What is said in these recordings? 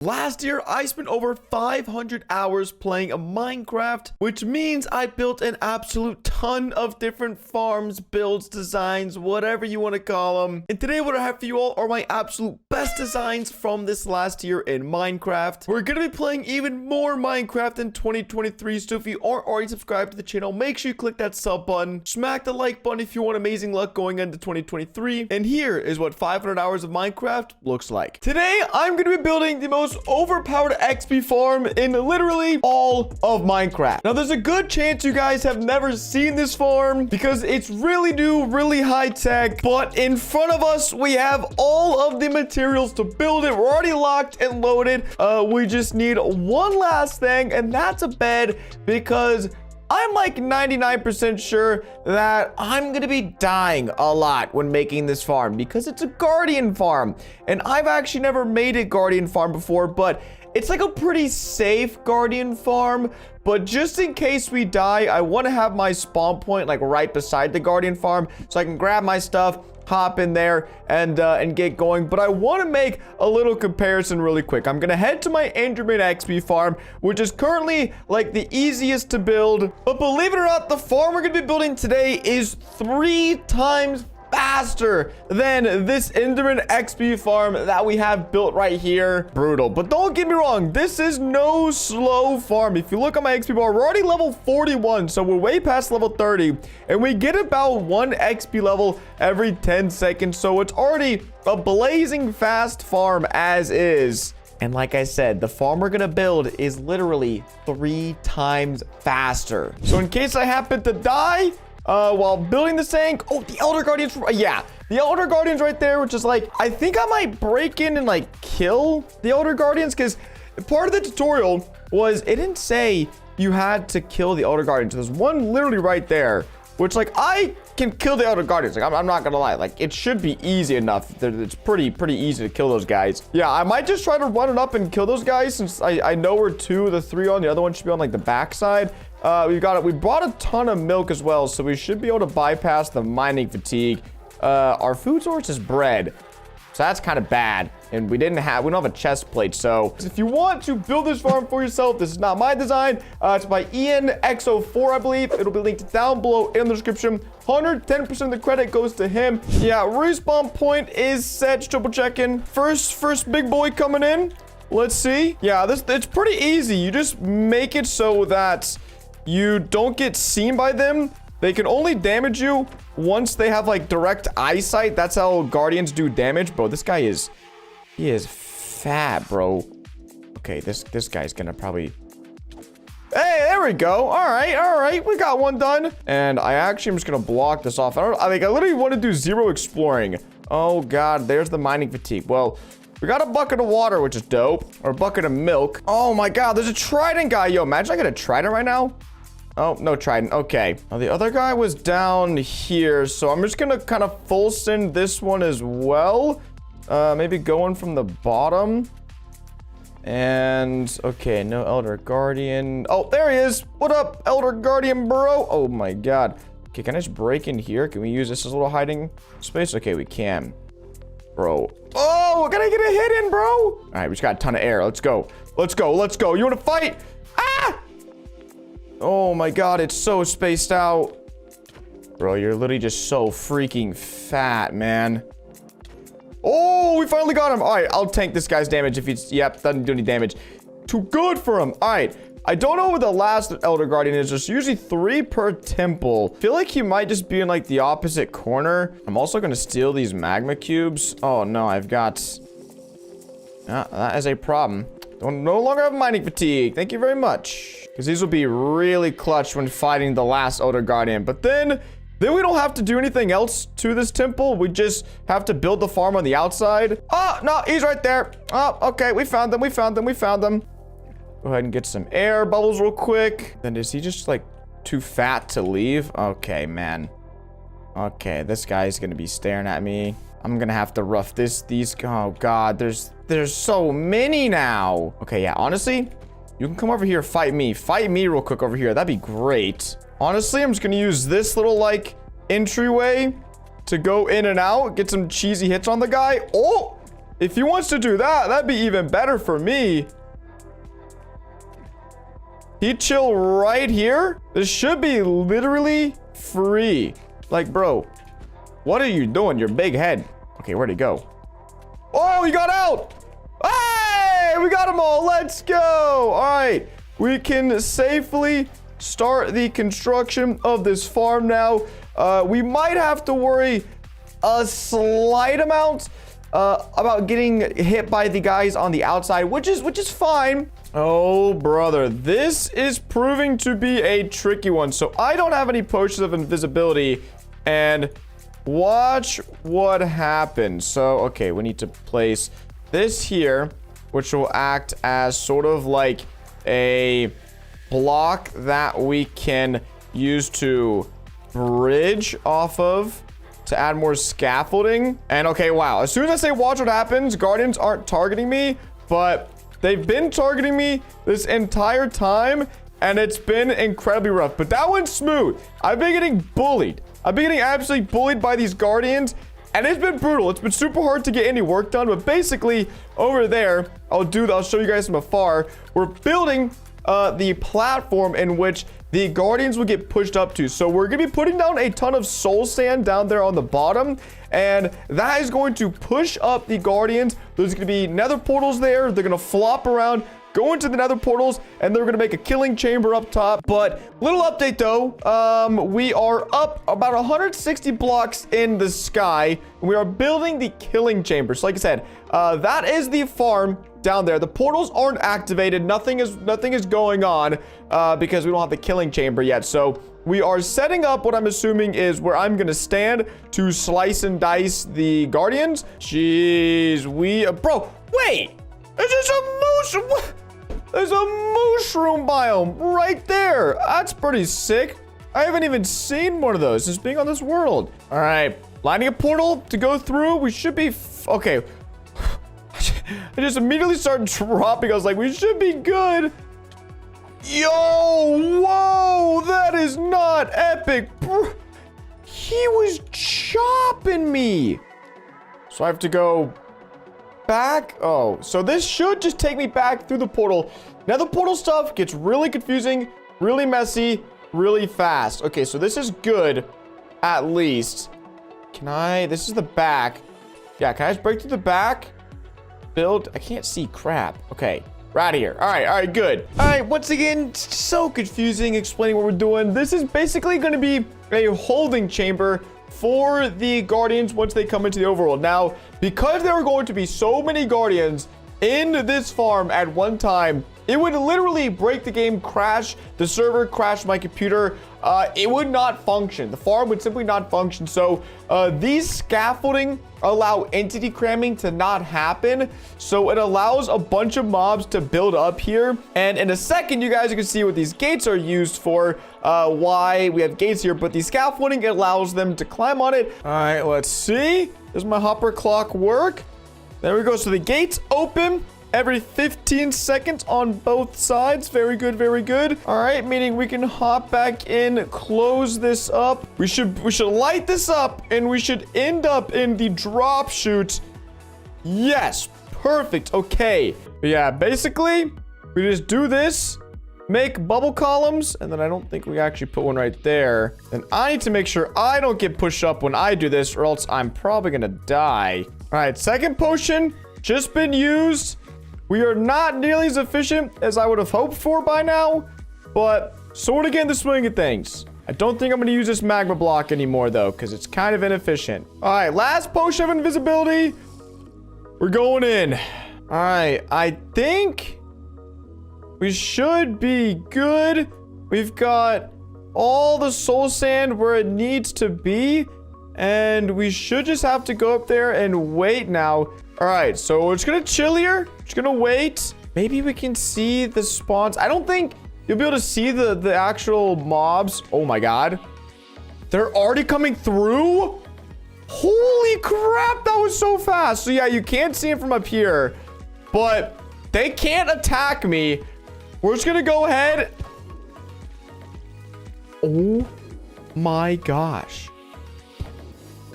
Last year, I spent over 500 hours playing a Minecraft, which means I built an absolute ton of different farms, builds, designs, whatever you want to call them. And today what I have for you all are my absolute best designs from this last year in Minecraft. We're going to be playing even more Minecraft in 2023, so if you aren't already subscribed to the channel, make sure you click that sub button, smack the like button if you want amazing luck going into 2023. And here is what 500 hours of Minecraft looks like. Today, I'm going to be building the most overpowered XP farm in literally all of Minecraft. Now, there's a good chance you guys have never seen this farm because it's really new, really high tech, but in front of us, we have all of the materials to build it. We're already locked and loaded. We just need one last thing, and that's a bed, because I'm like 99% sure that I'm going to be dying a lot when making this farm because it's a guardian farm. And I've actually never made a guardian farm before, but it's like a pretty safe guardian farm. But just in case we die, I want to have my spawn point like right beside the guardian farm so I can grab my stuff, hop in there and get going. But I want to make a little comparison really quick. I'm gonna head to my Enderman XP farm, which is currently like the easiest to build, but believe it or not, the farm we're gonna be building today is 3 times faster than this Enderman XP farm that we have built right here. Brutal. But don't get me wrong, this is no slow farm. If you look at my XP bar, we're already level 41, so we're way past level 30, and we get about 1 XP level every 10 seconds, so it's already a blazing fast farm as is. And like I said, the farm we're gonna build is literally 3 times faster. So in case I happen to die while building this thing, oh, the Elder Guardians, yeah, the Elder Guardians right there, which is like, I think I might break in and like kill the Elder Guardians, because part of the tutorial was it didn't say you had to kill the Elder Guardians. There's one literally right there, which like I can kill the Elder Guardians. Like I'm not gonna lie, like it should be easy enough. It's pretty easy to kill those guys. Yeah, I might just try to run it up and kill those guys, since I know we're 2 of the 3 on. The other one should be on like the backside. We brought a ton of milk as well, so we should be able to bypass the mining fatigue. Our food source is bread, so that's kind of bad. And we don't have a chest plate. So if you want to build this farm for yourself, this is not my design. It's by IanXO4, I believe. It'll be linked down below in the description. 110% of the credit goes to him. Yeah, respawn point is set. Just triple checking. First big boy coming in. Let's see. Yeah, it's pretty easy. You just make it so that you don't get seen by them. They can only damage you once they have like direct eyesight. That's how guardians do damage. Bro, this guy is fat, bro. Okay, this guy's gonna probably, hey, there we go. All right, we got one done. And I actually am just gonna block this off. I literally want to do 0 exploring. Oh god, there's the mining fatigue. Well, we got a bucket of water, which is dope, or a bucket of milk. Oh my god, there's a trident guy. Yo, imagine I get a trident right now. Oh, no trident. Okay. Now, the other guy was down here, so I'm just gonna kind of full send this one as well. Maybe going from the bottom. And, okay, no Elder Guardian. Oh, there he is. What up, Elder Guardian, bro? Oh my god. Okay, can I just break in here? Can we use this as a little hiding space? Okay, we can. Bro. Oh, can I get a hit in, bro? All right, we just got a ton of air. Let's go. Let's go. Let's go. You want to fight? Ah! Oh my god, it's so spaced out. Bro, you're literally just so freaking fat, man. Oh, we finally got him. All right, I'll tank this guy's damage if he's, yep, doesn't do any damage. Too good for him. All right. I don't know what the last Elder Guardian is. There's usually 3 per temple. I feel like he might just be in like the opposite corner. I'm also going to steal these magma cubes. Oh no, I've got, that is a problem. No longer have mining fatigue. Thank you very much. Because these will be really clutch when fighting the last Elder Guardian. But then we don't have to do anything else to this temple. We just have to build the farm on the outside. Oh, no, he's right there. Oh, okay, we found them. Go ahead and get some air bubbles real quick. Then is he just like too fat to leave? Okay, man. Okay, this guy's gonna be staring at me. I'm gonna have to rough these. Oh god, there's so many now. Okay, yeah, honestly, you can come over here, fight me real quick over here. That'd be great. Honestly, I'm just gonna use this little like entryway to go in and out, get some cheesy hits on the guy. Oh, If he wants to do that, that'd be even better for me. He'd chill right here. This should be literally free. Like, bro, what are you doing? Your big head. Okay, where'd he go? Oh, he got out. Hey, we got them all. Let's go. All right, we can safely start the construction of this farm now. We might have to worry a slight amount about getting hit by the guys on the outside, which is fine. Oh, brother, this is proving to be a tricky one. So I don't have any potions of invisibility, and watch what happens. So, okay, we need to place this here, which will act as sort of like a block that we can use to bridge off of to add more scaffolding. And okay, wow, as soon as I say watch what happens, guardians aren't targeting me, but they've been targeting me this entire time, and it's been incredibly rough. But that one's smooth. I've been getting bullied. I've been getting absolutely bullied by these guardians, and it's been brutal. It's been super hard to get any work done. But basically, over there, I'll show you guys from afar. We're building the platform in which the guardians will get pushed up to. So we're gonna be putting down a ton of soul sand down there on the bottom, and that is going to push up the guardians. There's gonna be nether portals there. They're gonna flop around, go into the nether portals, and they're gonna make a killing chamber up top. But little update though, we are up about 160 blocks in the sky. We are building the killing chamber. So like I said, that is the farm down there. The portals aren't activated. Nothing is going on because we don't have the killing chamber yet. So we are setting up what I'm assuming is where I'm gonna stand to slice and dice the guardians. Jeez, bro, wait, there's just a moose. There's a mushroom biome right there. That's pretty sick. I haven't even seen one of those since being on this world. All right, lining a portal to go through. We should be okay. I just immediately started dropping. I was like, we should be good. Yo, whoa, that is not epic. He was chopping me. So I have to go back. Oh, so this should just take me back through the portal. Now the portal stuff gets really confusing, really messy, really fast. Okay, so this is good, at least. This is the back. Yeah, can I just break through the back? Build. I can't see crap. Okay, we're out of here. All right, good. All right, once again, so confusing explaining what we're doing. This is basically going to be a holding chamber for the guardians once they come into the overworld. Now, because there are going to be so many guardians in this farm at one time, it would literally break the game, crash the server, crash my computer. It would not function. The farm would simply not function. So these scaffolding allow entity cramming to not happen. So it allows a bunch of mobs to build up here. And in a second, you guys can see what these gates are used for, why we have gates here. But the scaffolding allows them to climb on it. All right, let's see. Does my hopper clock work? There we go. So the gates open every 15 seconds on both sides. Very good, very good. All right, meaning we can hop back in, close this up. We should light this up, and we should end up in the drop chute. Yes, perfect. Okay, yeah, basically we just do this, make bubble columns, and then I don't think we actually put one right there. And I need to make sure I don't get pushed up when I do this, or else I'm probably gonna die. All right, second potion just been used. We are not nearly as efficient as I would have hoped for by now, but sort of getting the swing of things. I don't think I'm going to use this magma block anymore, though, because it's kind of inefficient. All right, last potion of invisibility. We're going in. All right, I think we should be good. We've got all the soul sand where it needs to be, and we should just have to go up there and wait now. All right, so we're just gonna chill here. Just gonna wait. Maybe we can see the spawns. I don't think you'll be able to see the actual mobs. Oh my god, they're already coming through. Holy crap, that was so fast. So yeah, you can't see them from up here, but they can't attack me. We're just gonna go ahead. Oh my gosh.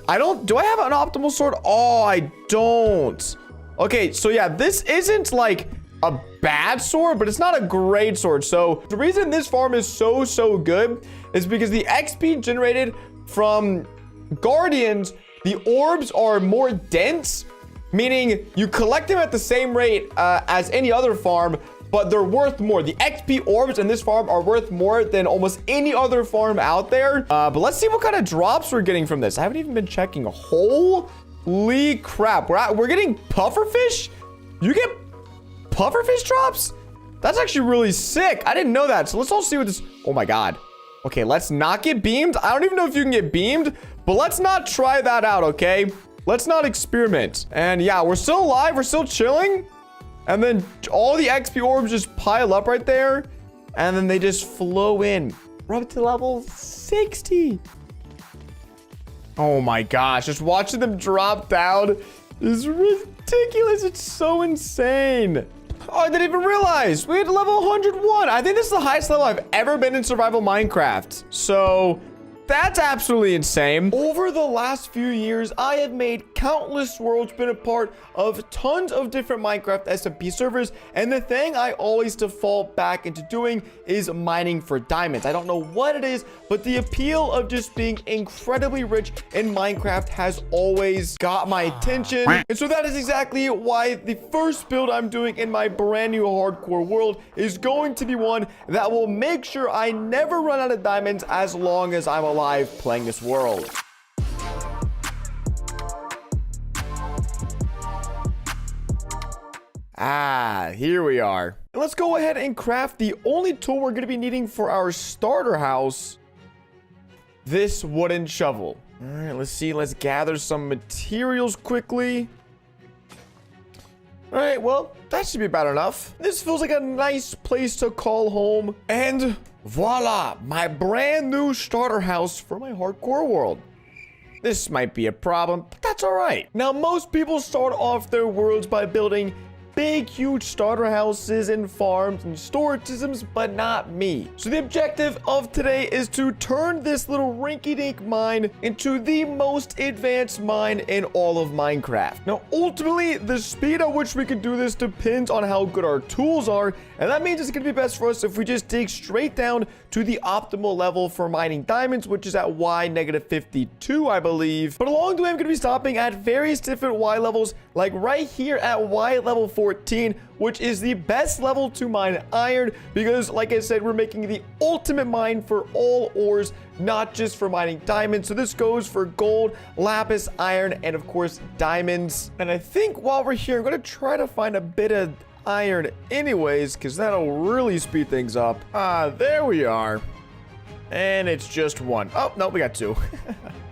Do I have an optimal sword? Oh, I don't. Okay, so yeah, this isn't like a bad sword, but it's not a great sword. So the reason this farm is so good is because the XP generated from guardians, the orbs are more dense, meaning you collect them at the same rate as any other farm, but they're worth more. The XP orbs in this farm are worth more than almost any other farm out there. But let's see what kind of drops we're getting from this. I haven't even been checking. Holy crap. We're getting pufferfish? You get pufferfish drops? That's actually really sick. I didn't know that. So let's all see what this... Oh my God. Okay, let's not get beamed. I don't even know if you can get beamed, but let's not try that out, okay? Let's not experiment. And yeah, we're still alive. We're still chilling. And then all the XP orbs just pile up right there. And then they just flow in. We're up to level 60. Oh my gosh. Just watching them drop down is ridiculous. It's so insane. Oh, I didn't even realize. We had level 101. I think this is the highest level I've ever been in survival Minecraft. So... that's absolutely insane. Over the last few years, I have made countless worlds, been a part of tons of different Minecraft SMP servers, and the thing I always default back into doing is mining for diamonds. I don't know what it is, but the appeal of just being incredibly rich in Minecraft has always got my attention. And so that is exactly why the first build I'm doing in my brand new hardcore world is going to be one that will make sure I never run out of diamonds as long as I'm alive playing this world. Here we are. Let's go ahead and craft the only tool we're going to be needing for our starter house. This wooden shovel. All right, let's see. Let's gather some materials quickly. All right, well, that should be about enough. This feels like a nice place to call home. And voila, my brand new starter house for my hardcore world. This might be a problem, but that's all right. Now, most people start off their worlds by building big, huge starter houses and farms and storage systems, but not me. So the objective of today is to turn this little rinky-dink mine into the most advanced mine in all of Minecraft. Now, ultimately, the speed at which we can do this depends on how good our tools are, and that means it's gonna be best for us if we just dig straight down to the optimal level for mining diamonds, which is at Y-52, I believe. But along the way, I'm gonna be stopping at various different Y levels, like right here at Y level 14, which is the best level to mine iron, because like I said, we're making the ultimate mine for all ores, not just for mining diamonds. So this goes for gold, lapis, iron, and of course diamonds. And I think while we're here, I'm gonna try to find a bit of iron anyways, because that'll really speed things up. There we are. And it's just one. Oh no, we got two.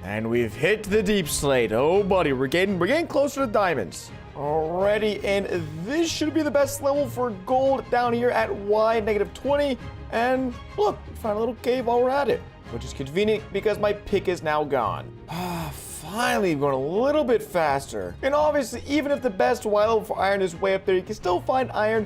And we've hit the deep slate. Oh buddy, we're getting closer to diamonds. Alrighty, and this should be the best level for gold down here at Y-20. And look, we found a little cave while we're at it, which is convenient because my pick is now gone. Finally, going a little bit faster. And obviously, even if the best Y level for iron is way up there, you can still find iron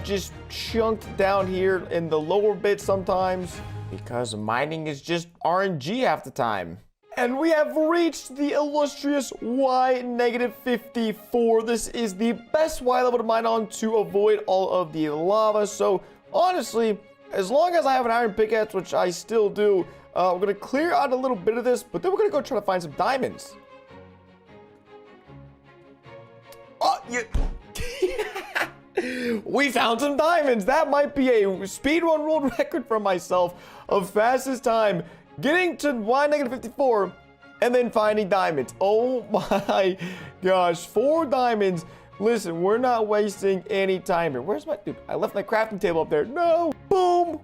just chunked down here in the lower bit sometimes, because mining is just RNG half the time. And we have reached the illustrious Y-54. This is the best Y level to mine on to avoid all of the lava. So honestly, as long as I have an iron pickaxe, which I still do, we're gonna clear out a little bit of this, but then we're gonna go try to find some diamonds. Oh, we found some diamonds. That might be a speedrun world record for myself of fastest time getting to Y-54 and then finding diamonds. Oh my gosh, 4 diamonds. Listen, we're not wasting any time here. Where's my, dude, I left my crafting table up there. No, boom,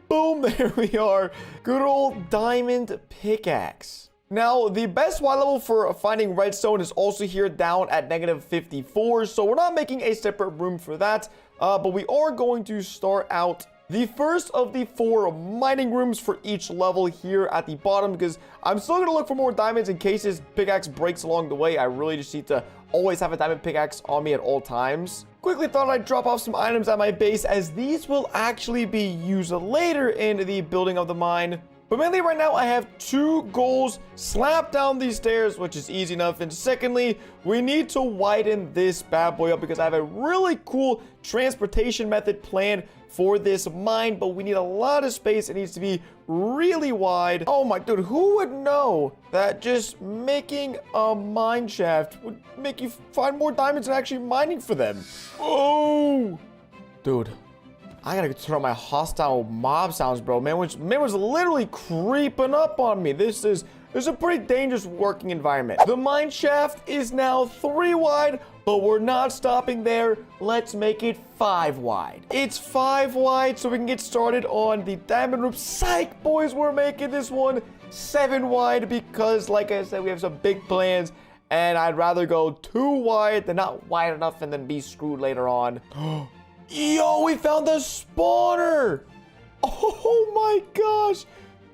boom, there we are. Good old diamond pickaxe. Now, the best Y level for finding redstone is also here down at -54, so we're not making a separate room for that, but we are going to start out the first of the 4 mining rooms for each level here at the bottom, because I'm still going to look for more diamonds in case this pickaxe breaks along the way. I really just need to always have a diamond pickaxe on me at all times. Quickly thought I'd drop off some items at my base, as these will actually be used later in the building of the mine. But mainly right now, I have 2 goals. Slap down these stairs, which is easy enough. And secondly, we need to widen this bad boy up because I have a really cool transportation method planned for this mine, but we need a lot of space. It needs to be really wide. Oh my, dude, who would know that just making a mine shaft would make you find more diamonds and actually mining for them? Oh, dude. I gotta turn on my hostile mob sounds, bro. Man was literally creeping up on me. This is a pretty dangerous working environment. The mine shaft is now 3 wide, but we're not stopping there. Let's make it 5 wide. It's 5 wide, so we can get started on the diamond roof. Psych, boys, we're making this one 7 wide because, like I said, we have some big plans, and I'd rather go too wide than not wide enough and then be screwed later on. Yo, we found the spawner! Oh my gosh!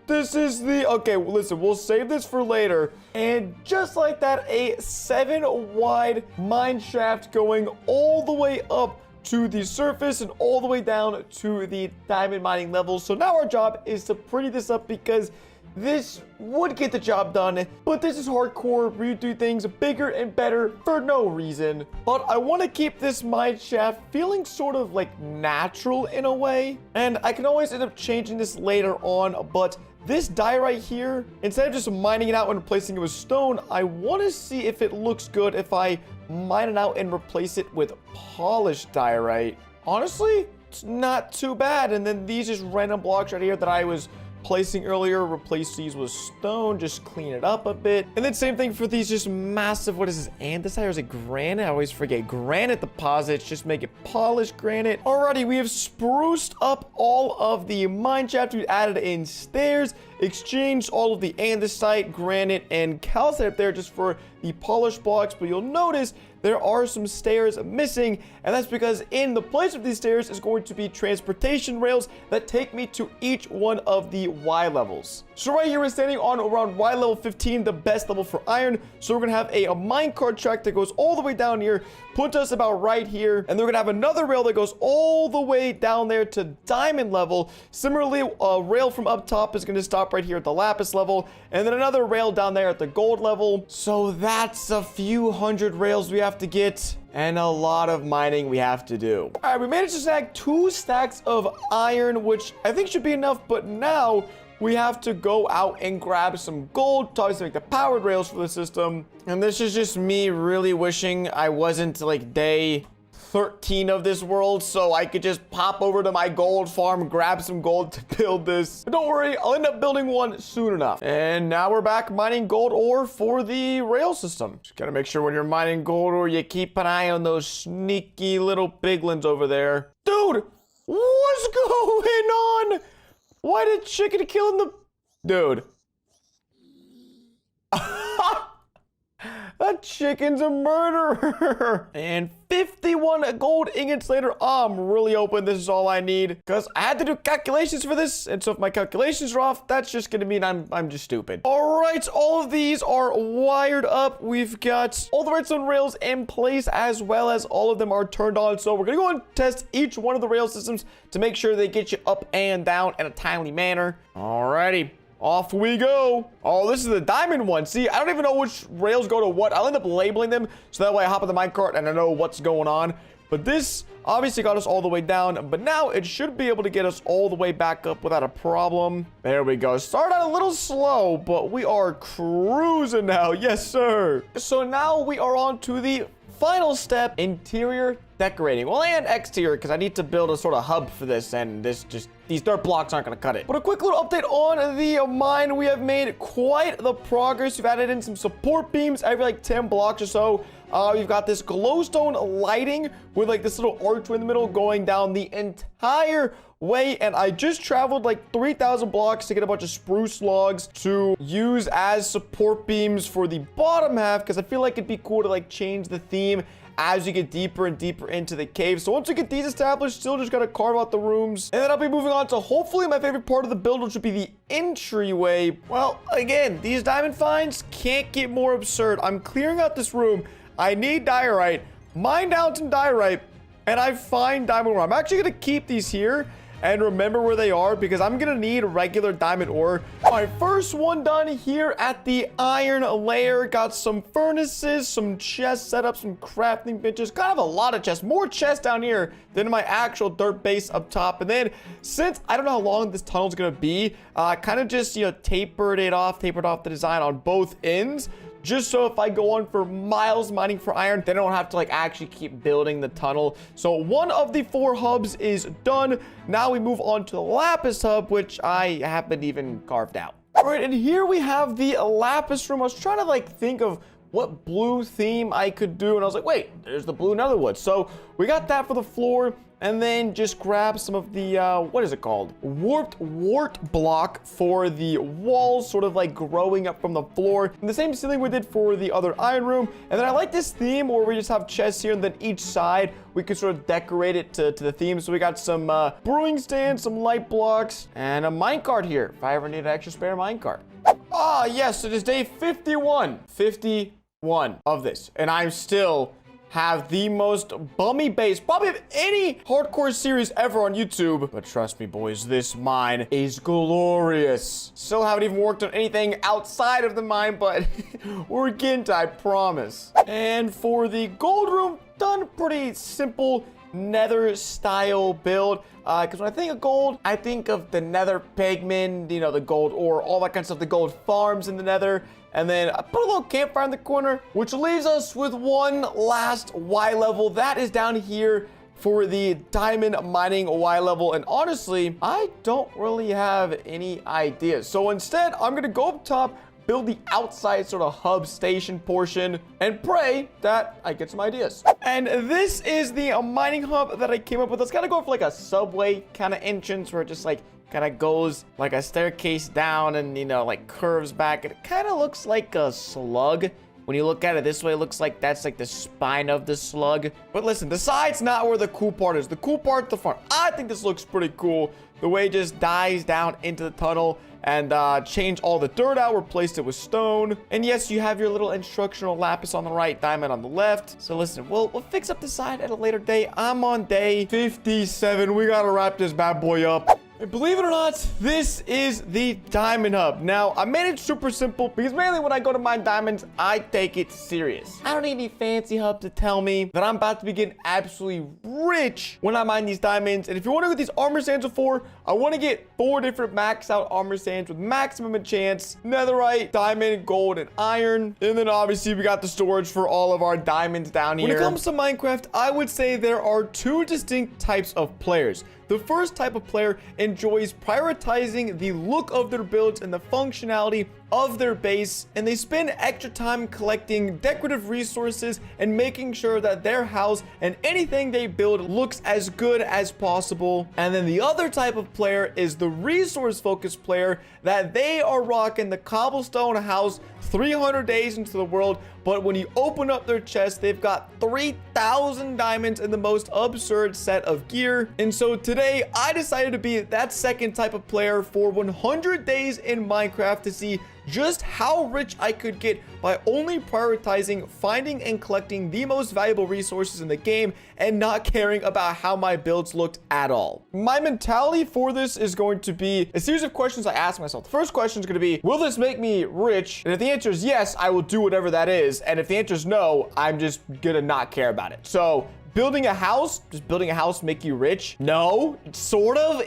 This is the... Okay, listen, we'll save this for later. And just like that, a 7 wide mine shaft going all the way up to the surface and all the way down to the diamond mining level. So now our job is to pretty this up because this would get the job done, but this is hardcore. We do things bigger and better for no reason. But I want to keep this mine shaft feeling sort of like natural in a way. And I can always end up changing this later on, but this die right here, instead of just mining it out and replacing it with stone, I want to see if it looks good if I mine it out and replace it with polished diorite. Honestly, it's not too bad. And then these just random blocks right here that I was placing earlier, replace these with stone, just clean it up a bit. And then same thing for these just massive, what is this, andesite or is it granite? I always forget. Granite deposits, just make it polished granite. Alrighty, we have spruced up all of the mine shaft. We added in stairs, exchanged all of the andesite, granite, and calcite up there just for the polished blocks. But you'll notice there are some stairs missing, and that's because in the place of these stairs is going to be transportation rails that take me to each one of the Y levels. So right here we're standing on around Y level 15, the best level for iron. So we're gonna have a minecart track that goes all the way down here, puts us about right here, and then we're gonna have another rail that goes all the way down there to diamond level. Similarly, a rail from up top is gonna stop right here at the lapis level, and then another rail down there at the gold level. So that's a few hundred rails we have to get, and a lot of mining we have to do. All right, we managed to snag 2 stacks of iron, which I think should be enough, but now we have to go out and grab some gold to obviously make the powered rails for the system. And this is just me really wishing I wasn't like day 13 of this world, so I could just pop over to my gold farm, grab some gold to build this. But don't worry, I'll end up building one soon enough. And now we're back mining gold ore for the rail system. Just gotta make sure when you're mining gold ore, you keep an eye on those sneaky little piglins over there. Dude, what's going on? Why did chicken killing the... Dude. That chicken's a murderer. And 51 gold ingots later, I'm really hoping this is all I need because I had to do calculations for this. And so if my calculations are off, that's just going to mean I'm just stupid. All right, all of these are wired up. We've got all the redstone rails in place as well as all of them are turned on. So we're going to go and test each one of the rail systems to make sure they get you up and down in a timely manner. All righty. Off we go. Oh, this is the diamond one. See, I don't even know which rails go to what. I'll end up labeling them so that way I hop on the minecart and I know what's going on. But this obviously got us all the way down, but now it should be able to get us all the way back up without a problem. There we go. Started out a little slow, but we are cruising now. Yes, sir. So now we are on to the final step, interior decorating. Well, and exterior, because I need to build a sort of hub for this, and these dirt blocks aren't going to cut it. But a quick little update on the mine. We have made quite the progress. We've added in some support beams every like 10 blocks or so. We've got this glowstone lighting with like this little archway in the middle going down the entire way, and I just traveled like 3,000 blocks to get a bunch of spruce logs to use as support beams for the bottom half, because I feel like it'd be cool to like change the theme as you get deeper and deeper into the cave. So once we get these established, still just gotta carve out the rooms, and then I'll be moving on to hopefully my favorite part of the build, which would be the entryway. Well, again, these diamond finds can't get more absurd. I'm clearing out this room. I need diorite, mine down some diorite, and I find diamond ore. I'm actually gonna keep these here, and remember where they are because I'm gonna need regular diamond ore. All right, first one done here at the iron layer. Got some furnaces, some chest setup, some crafting benches, kind of a lot of chests, more chests down here than my actual dirt base up top. And then since I don't know how long this tunnel is gonna be, kind of just, you know, tapered off the design on both ends, just so if I go on for miles mining for iron, then I don't have to like actually keep building the tunnel. So one of the 4 hubs is done. Now we move on to the lapis hub, which I haven't even carved out. All right, and here we have the lapis room. I was trying to like think of what blue theme I could do, and I was like, wait, there's the blue netherwood. So we got that for the floor, and then just grab some of the, what is it called? Warped wart block for the walls, sort of like growing up from the floor. And the same ceiling we did for the other iron room. And then I like this theme where we just have chests here, and then each side we can sort of decorate it to the theme. So we got some brewing stands, some light blocks, and a minecart here if I ever need an extra spare minecart. Ah, yes, it is day 51 of this, and I'm still have the most bummy base probably of any hardcore series ever on YouTube. But trust me, boys, this mine is glorious. Still haven't even worked on anything outside of the mine, but we're getting to, I promise. And for the gold room, done pretty simple nether style build. Because when I think of gold, I think of the nether pigment, you know, the gold ore, all that kind of stuff, the gold farms in the nether. And then I put a little campfire in the corner, which leaves us with one last Y level. That is down here for the diamond mining Y level. And honestly, I don't really have any ideas. So instead, I'm going to go up top, build the outside sort of hub station portion, and pray that I get some ideas. And this is the mining hub that I came up with. It's kind of going for like a subway kind of entrance where it just like kind of goes like a staircase down and, you know, like curves back. It kind of looks like a slug. When you look at it this way, it looks like that's like the spine of the slug. But listen, the side's not where the cool part is. The cool part's the front. I think this looks pretty cool. The way it just dives down into the tunnel and change all the dirt out, replaced it with stone. And yes, you have your little instructional lapis on the right, diamond on the left. So listen, we'll fix up the side at a later day. I'm on day 57. We gotta wrap this bad boy up. And believe it or not, this is the diamond hub. Now, I made it super simple because mainly when I go to mine diamonds, I take it serious. I don't need any fancy hub to tell me that I'm about to be getting absolutely rich when I mine these diamonds. And if you're wondering what these armor sands are for, I want to get 4 different max out armor sands with maximum enchants: netherite, diamond, gold, and iron. And then obviously we got the storage for all of our diamonds down here. When it comes to Minecraft, I would say there are 2 distinct types of players. The first type of player enjoys prioritizing the look of their builds and the functionality of their base, and they spend extra time collecting decorative resources and making sure that their house and anything they build looks as good as possible. And then the other type of player is the resource focused player, that they are rocking the cobblestone house 300 days into the world, but when you open up their chest, they've got 3,000 diamonds and the most absurd set of gear. And so today I decided to be that second type of player for 100 days in Minecraft to see just how rich I could get by only prioritizing finding and collecting the most valuable resources in the game and not caring about how my builds looked at all. My mentality for this is going to be a series of questions I ask myself. The first question is going to be, will this make me rich? And if the answer is yes, I will do whatever that is. And if the answer is no, I'm just gonna not care about it. So building a house, does building a house make you rich? No, sort of.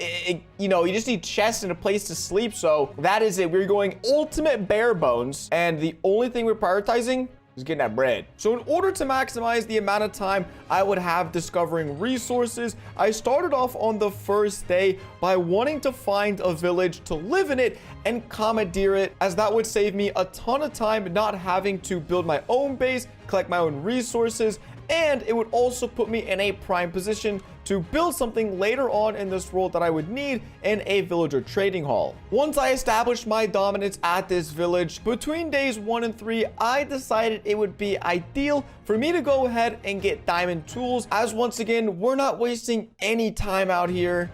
You know, you just need chests and a place to sleep. So that is it. We're going ultimate bare bones. And the only thing we're prioritizing is getting that bread. So in order to maximize the amount of time I would have discovering resources, I started off on the first day by wanting to find a village to live in it and commandeer it, as that would save me a ton of time not having to build my own base, collect my own resources, and it would also put me in a prime position to build something later on in this world that I would need in a villager trading hall. Once I established my dominance at this village, between days 1 and 3, I decided it would be ideal for me to go ahead and get diamond tools, as once again, we're not wasting any time out here.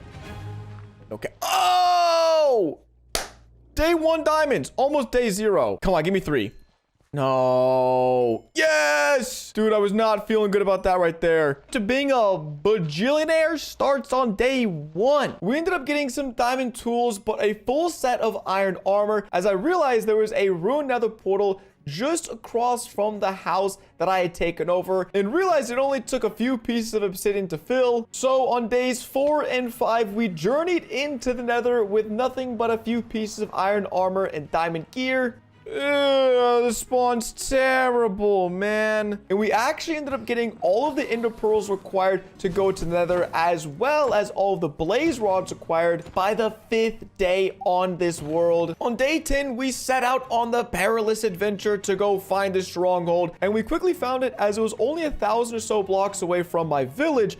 Okay. Oh! Day 1 diamonds, almost day 0. Come on, give me 3. No. Yes! Dude, I was not feeling good about that right there. To being a bajillionaire starts on day 1. We ended up getting some diamond tools, but a full set of iron armor, as I realized there was a ruined nether portal just across from the house that I had taken over, and realized it only took a few pieces of obsidian to fill. So on days 4 and 5, we journeyed into the nether with nothing but a few pieces of iron armor and diamond gear. This spawn's terrible, man. And we actually ended up getting all of the ender pearls required to go to the nether, as well as all of the blaze rods required by the 5th day on this world. On day 10, we set out on the perilous adventure to go find the stronghold, and we quickly found it, as it was only 1,000 or so blocks away from my village.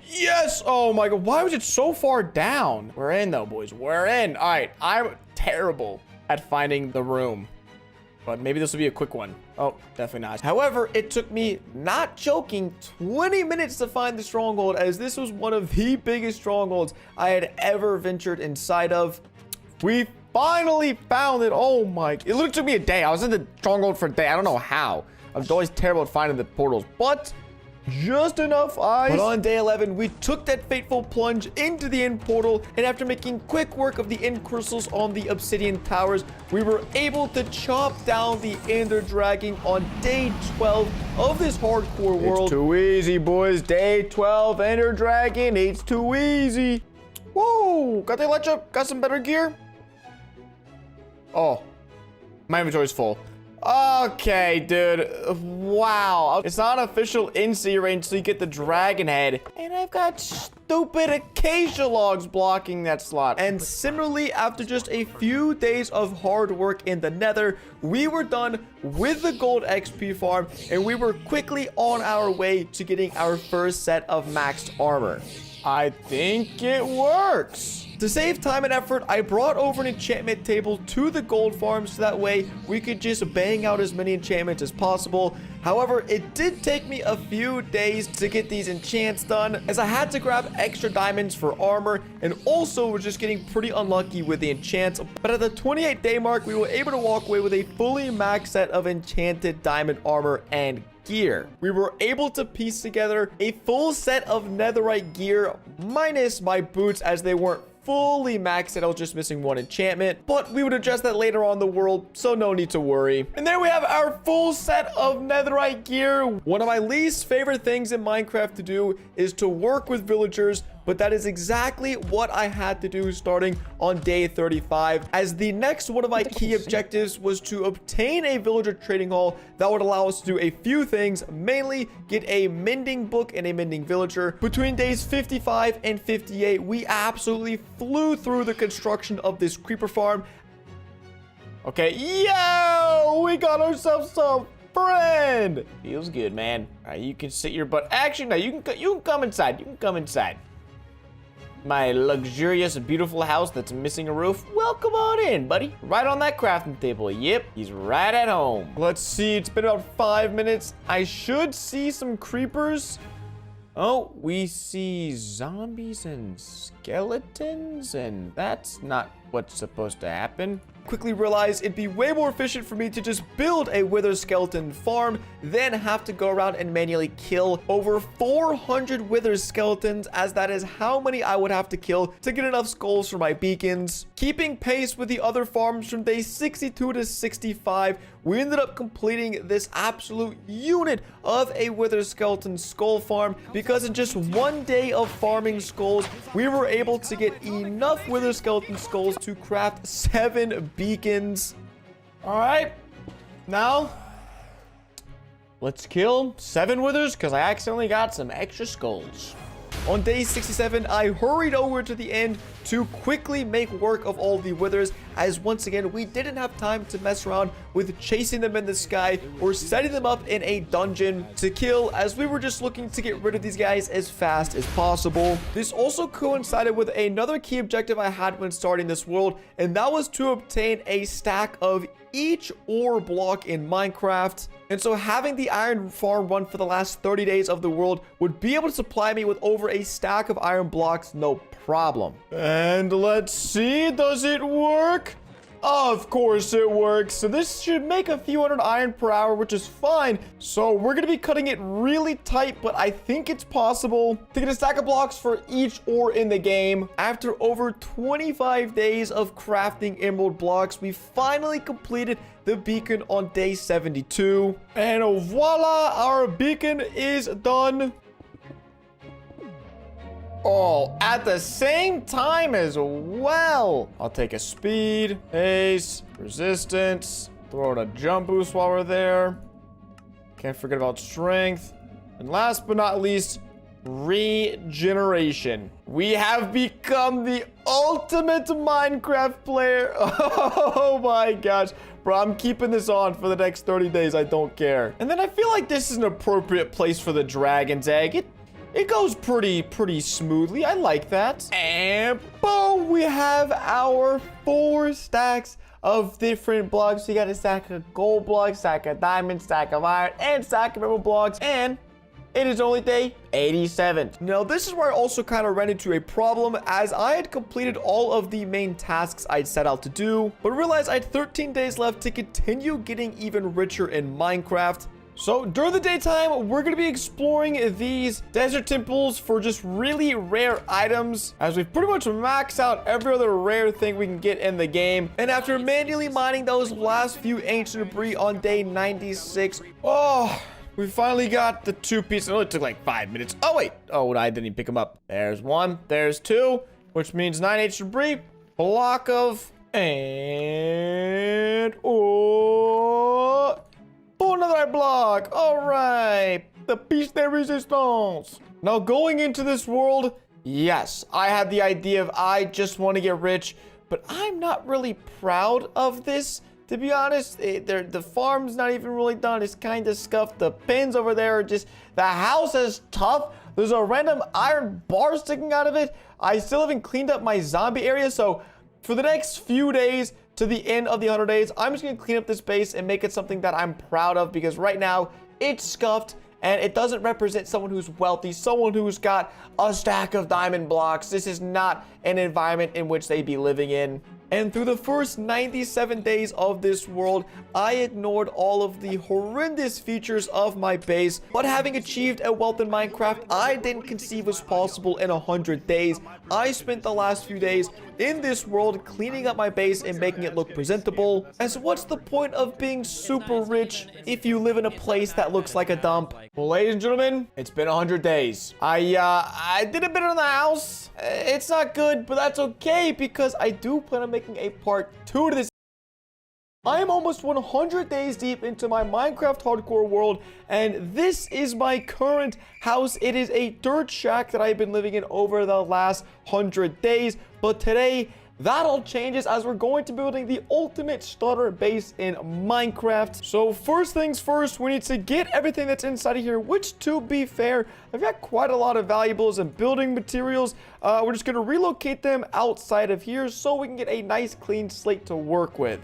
Yes! Oh my god, why was it so far down? We're in though, boys. We're in. All right, I'm terrible at finding the room, but maybe this will be a quick one. Oh, definitely not. However, it took me, not joking, 20 minutes to find the stronghold, as this was one of the biggest strongholds I had ever ventured inside of. We finally found it. Oh my, it literally took me a day. I was in the stronghold for a day. I don't know how. I'm always terrible at finding the portals, but just enough eyes. But on day 11, we took that fateful plunge into the end portal, and after making quick work of the end crystals on the obsidian towers, we were able to chop down the ender dragon on day 12 of this hardcore world. It's too easy, boys. Day 12, ender dragon. It's too easy. Whoa, got the elytra, got some better gear. Oh, my inventory's full. Okay, dude. Wow. It's not official NC range, so you get the dragon head. And I've got stupid acacia logs blocking that slot. And similarly, after just a few days of hard work in the nether, we were done with the gold XP farm, and we were quickly on our way to getting our first set of maxed armor. I think it works. To save time and effort, I brought over an enchantment table to the gold farm, so that way we could just bang out as many enchantments as possible. However, it did take me a few days to get these enchants done, as I had to grab extra diamonds for armor, and also was just getting pretty unlucky with the enchants. But at the 28-day mark, we were able to walk away with a fully maxed set of enchanted diamond armor and gear. We were able to piece together a full set of netherite gear, minus my boots, as they weren't fully maxed. I was just missing one enchantment, but we would address that later on in the world, so no need to worry. And there we have our full set of netherite gear. One of my least favorite things in Minecraft to do is to work with villagers, but that is exactly what I had to do starting on day 35, as the next one of my key objectives was to obtain a villager trading hall that would allow us to do a few things, mainly get a mending book and a mending villager. Between days 55 and 58, we absolutely flew through the construction of this creeper farm. Okay, yo, we got ourselves some friend. Feels good, man. All right, you can sit your butt. Actually, no, you can come inside. You can come inside. My luxurious, beautiful house that's missing a roof. Welcome on in, buddy. Right on that crafting table. Yep, he's right at home. Let's see. It's been about 5 minutes. I should see some creepers. Oh, we see zombies and skeletons, and that's not what's supposed to happen. Quickly realized it'd be way more efficient for me to just build a wither skeleton farm than have to go around and manually kill over 400 wither skeletons, as that is how many I would have to kill to get enough skulls for my beacons. Keeping pace with the other farms from day 62 to 65, we ended up completing this absolute unit of a wither skeleton skull farm, because in just 1 day of farming skulls, we were able to get enough wither skeleton skulls to craft 7 beacons. All right, now let's kill 7 withers, because I accidentally got some extra skulls. On day 67, I hurried over to the end to quickly make work of all the withers, as once again, we didn't have time to mess around with chasing them in the sky or setting them up in a dungeon to kill, as we were just looking to get rid of these guys as fast as possible. This also coincided with another key objective I had when starting this world, and that was to obtain a stack of each ore block in Minecraft. And so having the iron farm run for the last 30 days of the world would be able to supply me with over a stack of iron blocks, no problem. And let's see, does it work? Of course it works. So this should make a few hundred iron per hour, which is fine. So we're going to be cutting it really tight, but I think it's possible to get a stack of blocks for each ore in the game. After over 25 days of crafting emerald blocks, we finally completed the beacon on day 72. And voila, our beacon is done. Oh, at the same time as well. I'll take a speed, haste, resistance, throw in a jump boost while we're there. Can't forget about strength. And last but not least, regeneration. We have become the ultimate Minecraft player. Oh my gosh. Bro, I'm keeping this on for the next 30 days. I don't care. And then I feel like this is an appropriate place for the dragon's egg. It goes pretty smoothly. I like that. And boom, we have our 4 stacks of different blocks. You got a stack of gold blocks, stack of diamonds, stack of iron, and stack of emerald blocks. And it is only day 87. Now, this is where I also kind of ran into a problem, as I had completed all of the main tasks I'd set out to do, but realized I had 13 days left to continue getting even richer in Minecraft. So during the daytime, we're going to be exploring these desert temples for just really rare items, as we've pretty much maxed out every other rare thing we can get in the game. And after manually mining those last few ancient debris on day 96, we finally got the 2 pieces. It only took like 5 minutes. Oh, wait. Oh, I didn't even pick them up. There's 1. There's 2, which means 9 ancient debris. Block of... And... Oh... Oh, another block. All right. The piece de resistance. Now, going into this world, yes, I had the idea of I just want to get rich, but I'm not really proud of this. To be honest, the farm's not even really done. It's kind of scuffed. The pins over there are just... The house is tough. There's a random iron bar sticking out of it. I still haven't cleaned up my zombie area, so for the next few days to the end of the 100 days, I'm just going to clean up this base and make it something that I'm proud of, because right now it's scuffed and it doesn't represent someone who's wealthy, someone who's got a stack of diamond blocks. This is not an environment in which they'd be living in. And through the first 97 days of this world, I ignored all of the horrendous features of my base. But having achieved a wealth in Minecraft I didn't conceive was possible in 100 days, I spent the last few days in this world cleaning up my base and making it look presentable. As what's the point of being super rich if you live in a place that looks like a dump? Well, ladies and gentlemen, it's been 100 days. I did a bit on the house. It's not good, but that's okay, because I do plan on making a part 2 to this. I am almost 100 days deep into my Minecraft hardcore world, and this is my current house. It is a dirt shack that I've been living in over the last 100 days, but today that all changes, as we're going to be building the ultimate starter base in Minecraft. So first things first, we need to get everything that's inside of here, which, to be fair, I've got quite a lot of valuables and building materials. We're just going to relocate them outside of here so we can get a nice clean slate to work with.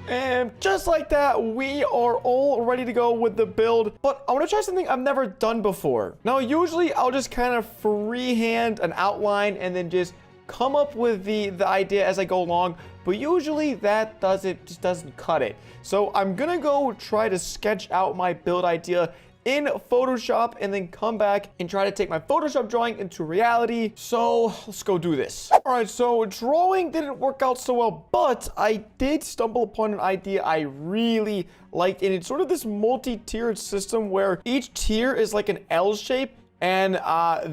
And just like that, we are all ready to go with the build. But I want to try something I've never done before. Now, usually I'll just kind of freehand an outline and then just come up with the idea as I go along. But usually that just doesn't cut it. So I'm going to go try to sketch out my build idea in Photoshop and then come back and try to take my Photoshop drawing into reality. So let's go do this. All right, so drawing didn't work out so well, but I did stumble upon an idea I really liked, and it's sort of this multi-tiered system where each tier is like an L shape, and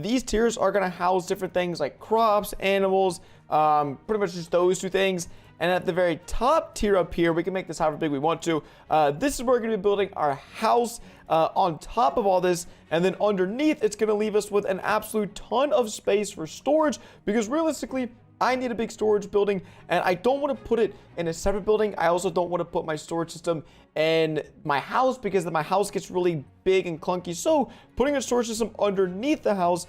these tiers are gonna house different things like crops, animals, pretty much just those 2 things. And at the very top tier up here, we can make this however big we want to. This is where we're going to be building our house on top of all this. And then underneath, it's going to leave us with an absolute ton of space for storage. Because realistically, I need a big storage building. And I don't want to put it in a separate building. I also don't want to put my storage system in my house because my house gets really big and clunky. So putting a storage system underneath the house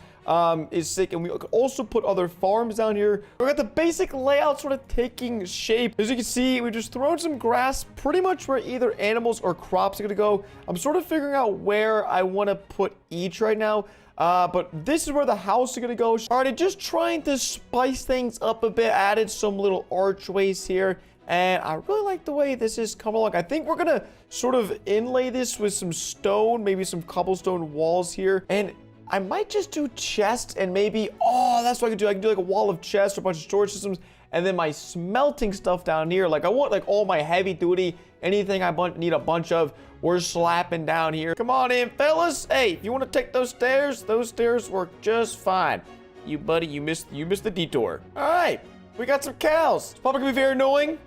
is sick. And we could also put other farms down here. We got the basic layout sort of taking shape. As you can see, we just thrown some grass pretty much where either animals or crops are gonna go. I'm sort of figuring out where I want to put each right now. But this is where the house is gonna go. Alrighty, just trying to spice things up a bit. Added some little archways here. And I really like the way this is coming along. I think we're gonna sort of inlay this with some stone, maybe some cobblestone walls here. And I might just do chests and maybe, oh, that's what I could do. I can do like a wall of chests or a bunch of storage systems. And then my smelting stuff down here. Like I want like all my heavy duty, anything I need a bunch of, we're slapping down here. Come on in, fellas. Hey, if you want to take those stairs work just fine. You buddy, you missed the detour. All right, we got some cows. It's probably gonna be very annoying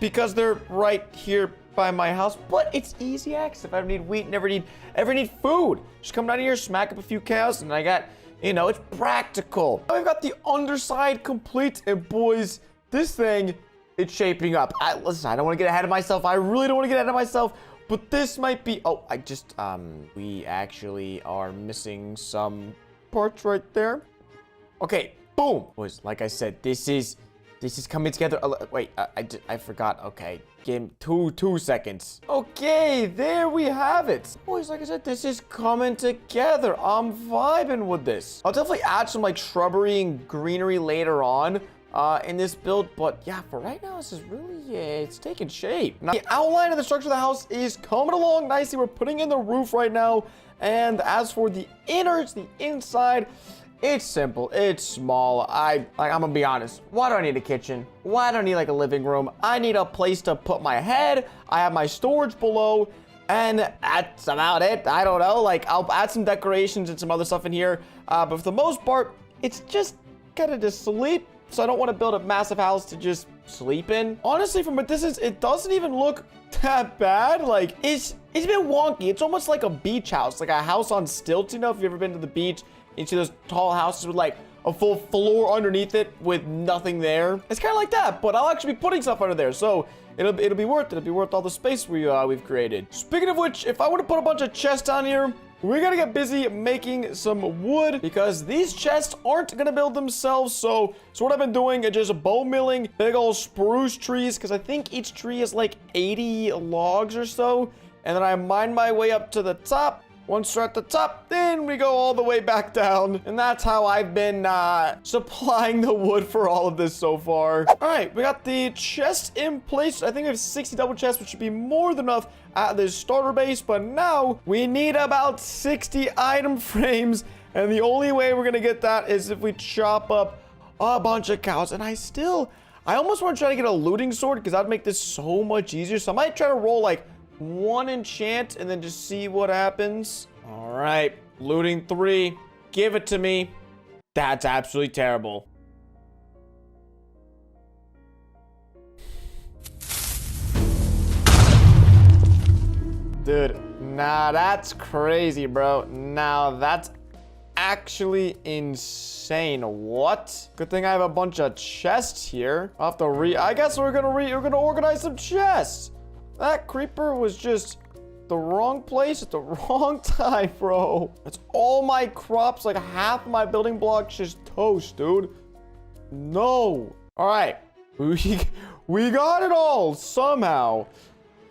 because they're right here by my house, but it's easy access. If I ever need wheat, ever need food, just come down here, smack up a few cows, and I got, you know, it's practical. Now we've got the underside complete, and boys, this thing, it's shaping up. Listen, I don't want to get ahead of myself. I really don't want to get ahead of myself, but this might be, oh, we actually are missing some parts right there. Okay, boom. Boys, like I said, this is coming together. Wait, I forgot. Okay, give me two seconds. Okay, there we have it. Boys, like I said, this is coming together. I'm vibing with this. I'll definitely add some like shrubbery and greenery later on in this build, but yeah, for right now, this is really, it's taking shape. Now, the outline of the structure of the house is coming along nicely. We're putting in the roof right now, and as for the innards, the inside, it's simple, it's small. I'm gonna be honest. Why do I need a kitchen? Why do I need like a living room? I need a place to put my head. I have my storage below, and that's about it. I don't know, like I'll add some decorations and some other stuff in here. But for the most part, it's just kind of to sleep. So I don't want to build a massive house to just sleep in. Honestly, from a distance, it doesn't even look that bad. Like it's a bit wonky. It's almost like a beach house, like a house on stilts. You know, if you've ever been to the beach, you see those tall houses with like a full floor underneath it with nothing there. It's kind of like that, but I'll actually be putting stuff under there, so it'll be worth it. It'll be worth all the space we've created. Speaking of which, if I want to put a bunch of chests down here, we're gonna get busy making some wood because these chests aren't gonna build themselves. So what I've been doing is just bone milling big old spruce trees, because I think each tree is like 80 logs or so, and then I mine my way up to the top. Once we're at the top, then we go all the way back down. And that's how I've been supplying the wood for all of this so far. All right, we got the chest in place. I think we have 60 double chests, which should be more than enough at this starter base. But now we need about 60 item frames. And the only way we're gonna get that is if we chop up a bunch of cows. And I almost want to try to get a looting sword because that'd make this so much easier. So I might try to roll like one enchant and then just see what happens. All right, looting 3, give it to me. That's absolutely terrible. Dude, nah, that's crazy, bro. Now that's actually insane. What? Good thing I have a bunch of chests here. I'll have to I guess we're gonna organize some chests. That creeper was just the wrong place at the wrong time, bro. That's all my crops, like half of my building blocks just toast, dude. No. All right. We got it all somehow.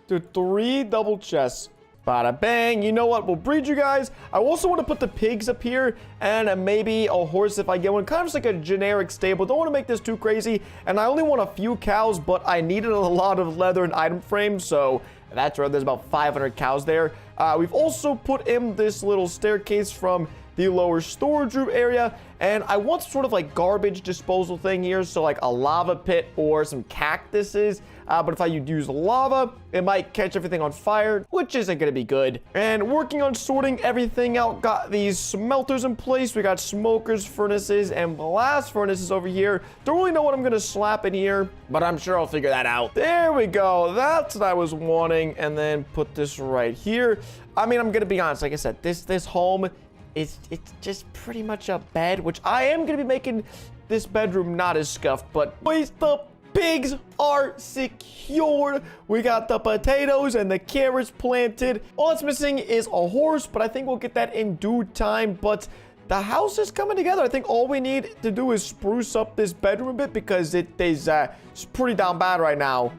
Dude, 3 double chests. Bada bang. You know what? We'll breed you guys. I also want to put the pigs up here and maybe a horse if I get one. Kind of just like a generic stable. Don't want to make this too crazy. And I only want a few cows, but I needed a lot of leather and item frames. So that's where there's about 500 cows there. We've also put in this little staircase from the lower storage room area. And I want sort of like garbage disposal thing here. So like a lava pit or some cactuses. But if I use lava, it might catch everything on fire, which isn't going to be good. And working on sorting everything out, got these smelters in place. We got smokers, furnaces, and blast furnaces over here. Don't really know what I'm going to slap in here, but I'm sure I'll figure that out. There we go. That's what I was wanting. And then put this right here. I mean, I'm going to be honest. Like I said, this home, it's just pretty much a bed, which I am going to be making this bedroom not as scuffed, but boys, the pigs are secured. We got the potatoes and the carrots planted. All it's missing is a horse, but I think we'll get that in due time. But the house is coming together. I think all we need to do is spruce up this bedroom a bit because it's pretty down bad right now.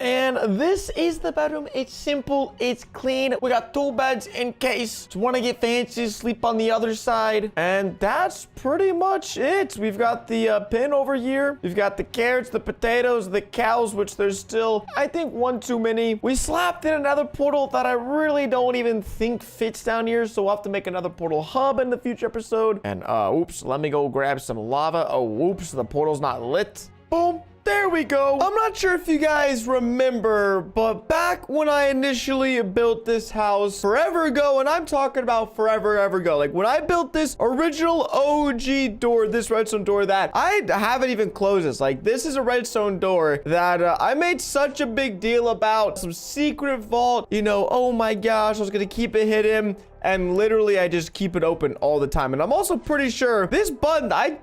And this is the bedroom. It's simple. It's clean. We got 2 beds in case you want to get fancy, sleep on the other side. And that's pretty much it. We've got the pin over here. We've got the carrots, the potatoes, the cows, which there's still, I think, 1 too many. We slapped in another portal that I really don't even think fits down here. So we'll have to make another portal hub in the future episode. And, oops, let me go grab some lava. Oh, oops, the portal's not lit. Boom. There we go. I'm not sure if you guys remember, but back when I initially built this house forever ago, and I'm talking about forever ago, like when I built this original OG door, this redstone door that I haven't even closed this. Like this is a redstone door that I made such a big deal about. Some secret vault, you know, oh my gosh, I was gonna keep it hidden. And literally, I just keep it open all the time. And I'm also pretty sure this button, I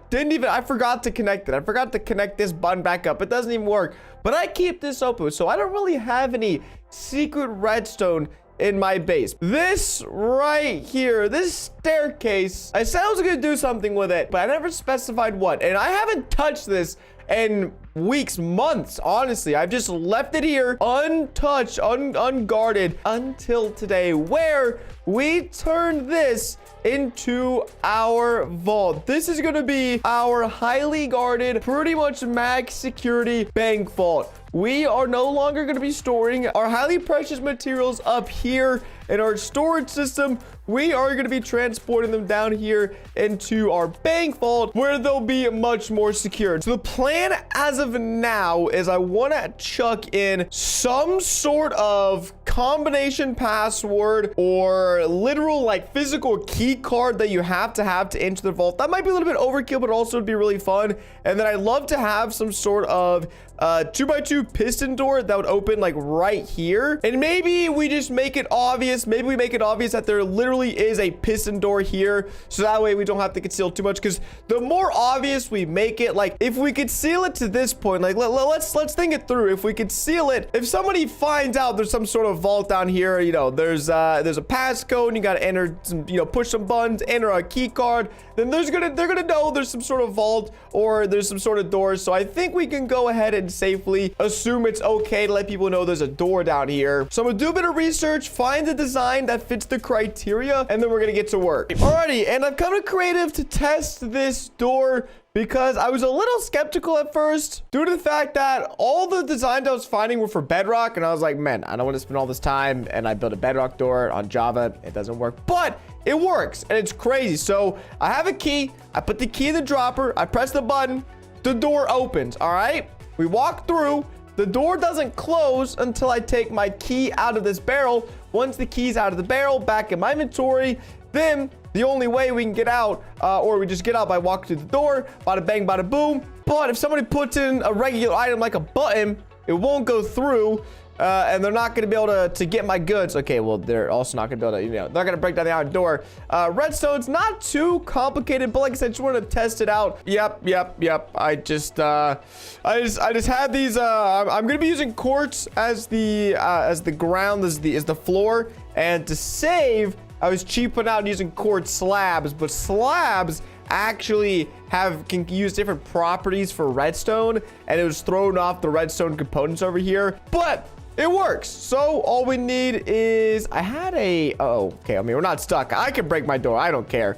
forgot to connect it. I forgot to connect this button back up. It doesn't even work. But I keep this open. So I don't really have any secret redstone in my base. This right here, this staircase, I said I was going to do something with it, but I never specified what. And I haven't touched this in weeks, months, honestly. I've just left it here untouched, unguarded until today, where we turned this into our vault. This is gonna be our highly guarded, pretty much max security bank vault. We are no longer going to be storing our highly precious materials up here in our storage system. We are going to be transporting them down here into our bank vault where they'll be much more secure. So the plan as of now is I want to chuck in some sort of combination password or literal like physical key card that you have to enter the vault. That might be a little bit overkill, but also would be really fun. And then I'd love to have some sort of 2x2 piston door that would open like right here. And maybe we just make it obvious. Maybe we make it obvious that there literally is a piston door here. So that way we don't have to conceal too much. Because the more obvious we make it, like if we could seal it to this point, like let's think it through. If we could seal it, if somebody finds out there's some sort of vault down here, you know, there's a passcode and you got to enter some, you know, push some buttons, enter a key card, then they're gonna know there's some sort of vault or there's some sort of door. So I think we can go ahead and safely assume it's okay to let people know there's a door down here. So I'm gonna do a bit of research, find a design that fits the criteria, and then we're gonna get to work. Alrighty, and I've come to creative to test this door because I was a little skeptical at first due to the fact that all the designs I was finding were for bedrock, and I was like, man, I don't want to spend all this time, and I built a bedrock door on Java. It doesn't work, but it works, and it's crazy. So I have a key. I put the key in the dropper. I press the button. The door opens, all right? We walk through. The door doesn't close until I take my key out of this barrel. Once the key's out of the barrel, back in my inventory, then the only way we can get out, or we just get out by walking through the door, bada bang, bada boom. But if somebody puts in a regular item like a button, it won't go through, and they're not going to be able to get my goods. Okay, well, they're also not going to be able to, you know, they're going to break down the iron door. Redstone's not too complicated, but like I said, just wanted to test it out. Yep. I just had these, I'm going to be using quartz as the ground, as the floor, and to save, I was cheaping out using quartz slabs, but slabs actually can use different properties for redstone, and it was throwing off the redstone components over here, but it works. So all we need is, I had okay, I mean, we're not stuck. I can break my door. I don't care.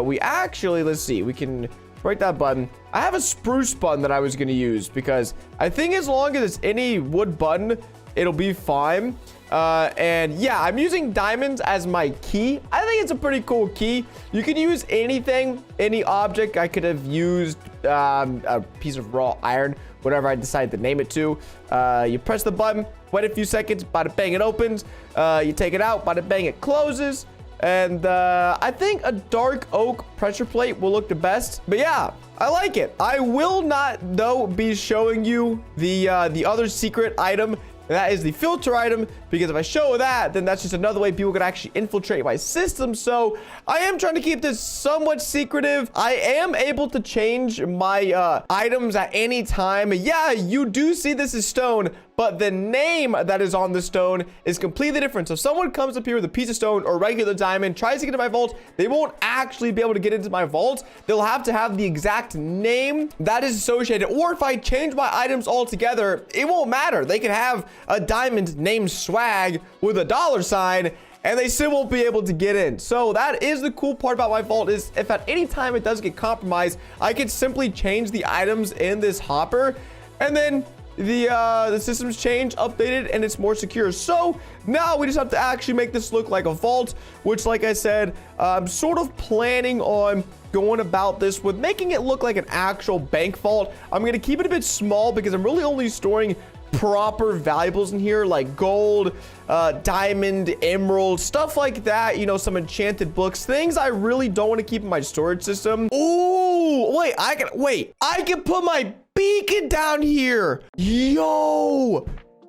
We actually, let's see, we can break that button. I have a spruce button that I was going to use because I think as long as it's any wood button, it'll be fine. And yeah, I'm using diamonds as my key. I think it's a pretty cool key. You can use anything, any object. I could have used a piece of raw iron, whatever I decide to name it to. You press the button, wait a few seconds, bada bang, it opens. You take it out, bada bang, it closes. And I think a dark oak pressure plate will look the best. But yeah, I like it. I will not, though, be showing you the other secret item that is the filter item, because if I show that, then that's just another way people could actually infiltrate my system. So I am trying to keep this somewhat secretive. I am able to change my items at any time. Yeah, you do see this is stone, but the name that is on the stone is completely different. So if someone comes up here with a piece of stone or regular diamond, tries to get into my vault, they won't actually be able to get into my vault. They'll have to have the exact name that is associated. Or if I change my items altogether, it won't matter. They can have a diamond named Swag with a $sign, and they still won't be able to get in. So that is the cool part about my vault, is if at any time it does get compromised, I can simply change the items in this hopper, and then the system's changed, updated, and it's more secure. So now we just have to actually make this look like a vault, which, like I said, I'm sort of planning on going about this with making it look like an actual bank vault. I'm going to keep it a bit small because I'm really only storing proper valuables in here, like gold, diamond, emerald, stuff like that. You know, some enchanted books, things I really don't want to keep in my storage system. Oh, wait, I can put my beacon down here. Yo,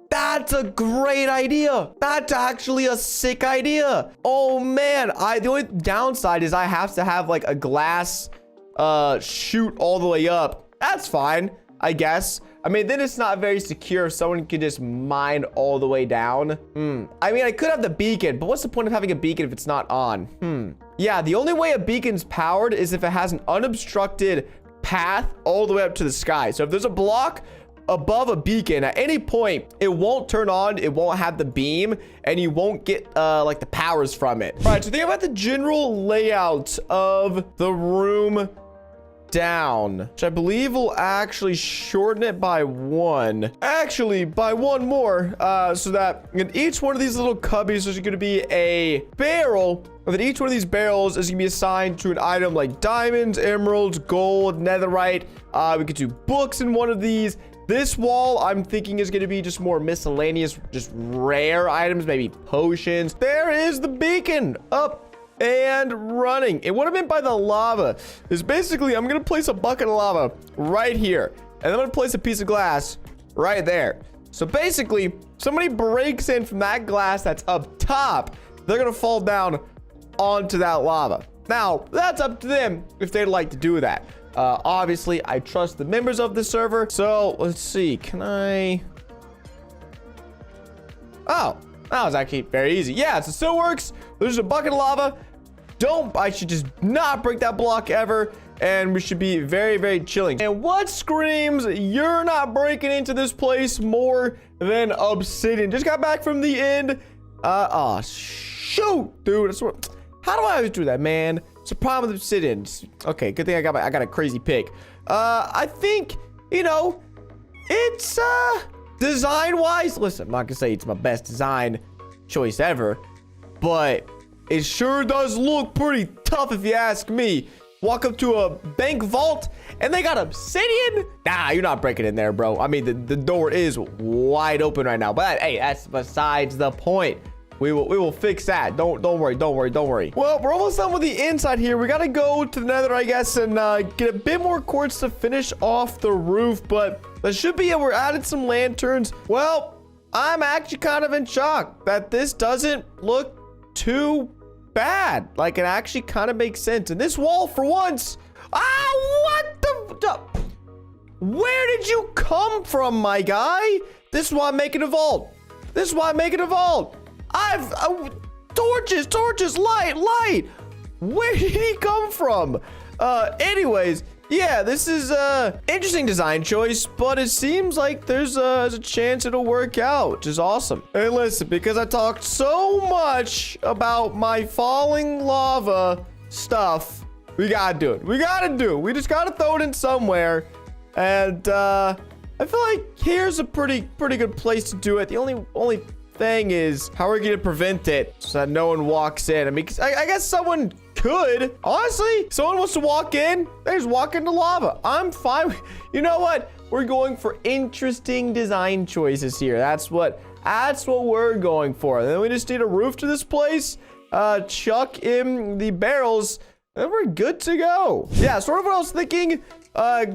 that's a great idea. That's actually a sick idea. Oh man, the only downside is I have to have like a glass chute all the way up. That's fine, I guess. I mean, then it's not very secure if someone could just mine all the way down. I mean, I could have the beacon, but what's the point of having a beacon if it's not on? Yeah, the only way a beacon's powered is if it has an unobstructed path all the way up to the sky. So if there's a block above a beacon at any point, it won't turn on, it won't have the beam, and you won't get like the powers from it. All right, so think about the general layout of the room down, which I believe will actually shorten it by one. Actually, by one more, so that in each one of these little cubbies, there's going to be a barrel, and then each one of these barrels is going to be assigned to an item like diamonds, emeralds, gold, netherite. We could do books in one of these. This wall, I'm thinking, is going to be just more miscellaneous, just rare items, maybe potions. There is the beacon up and running. It would have been by the lava. Is basically, I'm going to place a bucket of lava right here, and I'm going to place a piece of glass right there. So basically, somebody breaks in from that glass that's up top, they're going to fall down onto that lava. Now, that's up to them if they'd like to do that. Obviously, I trust the members of the server. So let's see. Can I? Oh, that was actually very easy. Yeah, so it still works. There's a bucket of lava. I should just not break that block ever, and we should be very, very chilling. And what screams you're not breaking into this place more than obsidian? Just got back from the end. Oh shoot, dude. How do I always do that, man? It's a problem with obsidian. Okay, good thing I got a crazy pick. I think, you know, it's design wise. Listen, I'm not gonna say it's my best design choice ever, but it sure does look pretty tough if you ask me. Walk up to a bank vault and they got obsidian? Nah, you're not breaking in there, bro. I mean, the door is wide open right now, but hey, that's besides the point. We will fix that. Don't worry. Well, we're almost done with the inside here. We got to go to the nether, I guess, and get a bit more quartz to finish off the roof, but that should be it. We're adding some lanterns. Well, I'm actually kind of in shock that this doesn't look too bad. Like, it actually kind of makes sense. And this wall, for once, what the where did you come from, my guy? This is why I'm making a vault. Torches, light. Where did he come from? Anyways, yeah, this is interesting design choice, but it seems like there's a chance it'll work out, which is awesome. Hey, listen, because I talked so much about my falling lava stuff, we gotta do it. We just gotta throw it in somewhere, and I feel like here's a pretty good place to do it. The only thing is, how are we gonna prevent it so that no one walks in? I mean, I guess someone could. Honestly, someone wants to walk in, they just walk into lava. I'm fine. You know what? We're going for interesting design choices here. That's what we're going for. And then we just need a roof to this place. Chuck in the barrels And we're good to go. Yeah, sort of what I was thinking.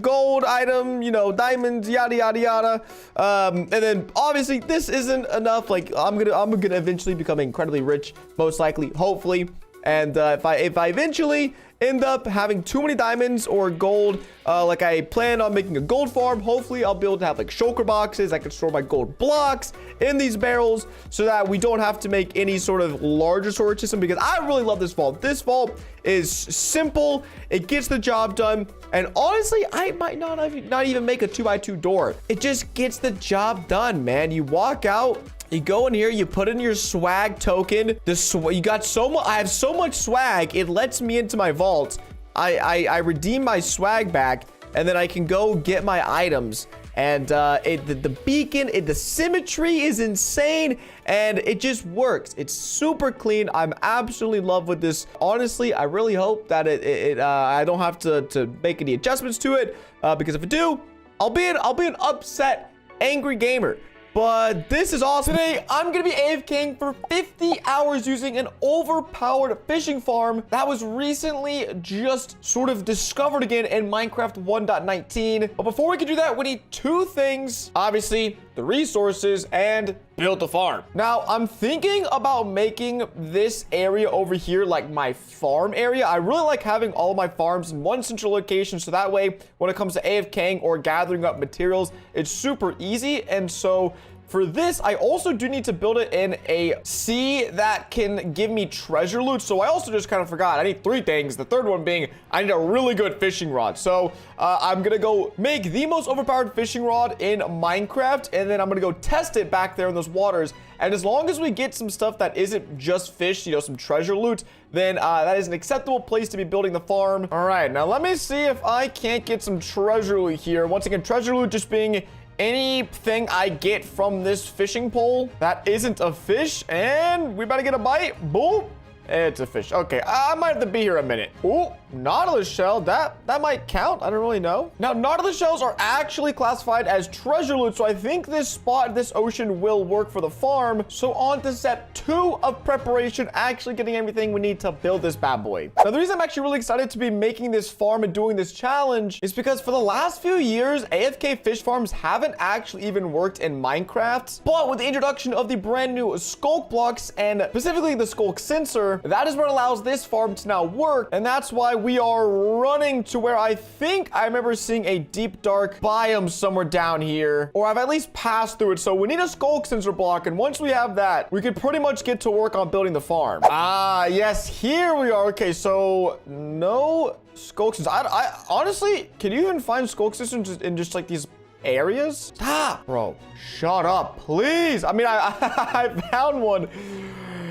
Gold item, you know, diamonds, yada yada yada. And then obviously this isn't enough. Like I'm gonna eventually become incredibly rich, most likely, hopefully. And if I eventually end up having too many diamonds or gold, like I plan on making a gold farm, hopefully I'll be able to have like shulker boxes. I can store my gold blocks in these barrels so that we don't have to make any sort of larger storage system, because I really love this vault. This vault is simple. It gets the job done. And honestly, I might not even make a 2x2 door. It just gets the job done, man. You walk out, you go in here, you put in your swag token. You got so much. I have so much swag. It lets me into my vault. I redeem my swag back, and then I can go get my items. And the beacon, the symmetry is insane, and it just works. It's super clean. I'm absolutely in love with this. Honestly, I really hope that I don't have to make any adjustments to it, because if I do, I'll be an upset, angry gamer. But this is awesome. Today, I'm going to be AFKing for 50 hours using an overpowered fishing farm that was recently just sort of discovered again in Minecraft 1.19. But before we can do that, we need two things. Obviously, the resources and build the farm. Now, I'm thinking about making this area over here like my farm area. I really like having all of my farms in one central location, so that way, when it comes to AFKing or gathering up materials, it's super easy. And so for this, I also do need to build it in a sea that can give me treasure loot. So I also just kind of forgot. I need three things. The third one being I need a really good fishing rod. So I'm going to go make the most overpowered fishing rod in Minecraft. And then I'm going to go test it back there in those waters. And as long as we get some stuff that isn't just fish, you know, some treasure loot, then that is an acceptable place to be building the farm. All right, now let me see if I can't get some treasure loot here. Once again, treasure loot just being anything I get from this fishing pole that isn't a fish. And we better get a bite. Boom. It's a fish. Okay, I might have to be here a minute. Ooh, nautilus shell. That might count. I don't really know. Now, nautilus shells are actually classified as treasure loot, so I think this spot, this ocean, will work for the farm. So on to step 2 of preparation, actually getting everything we need to build this bad boy. Now, the reason I'm actually really excited to be making this farm and doing this challenge is because for the last few years, AFK fish farms haven't actually even worked in Minecraft. But with the introduction of the brand new skulk blocks, and specifically the skulk sensor, that is what allows this farm to now work. And that's why we are running to where I think I remember seeing a deep dark biome somewhere down here, or I've at least passed through it. So we need a skulk sensor block, and once we have that, we could pretty much get to work on building the farm. Ah, yes, here we are. Okay, so no skulk sensors. I honestly, can you even find skulk sensors in just like these areas? Stop, bro. Shut up, please. I mean, I found one.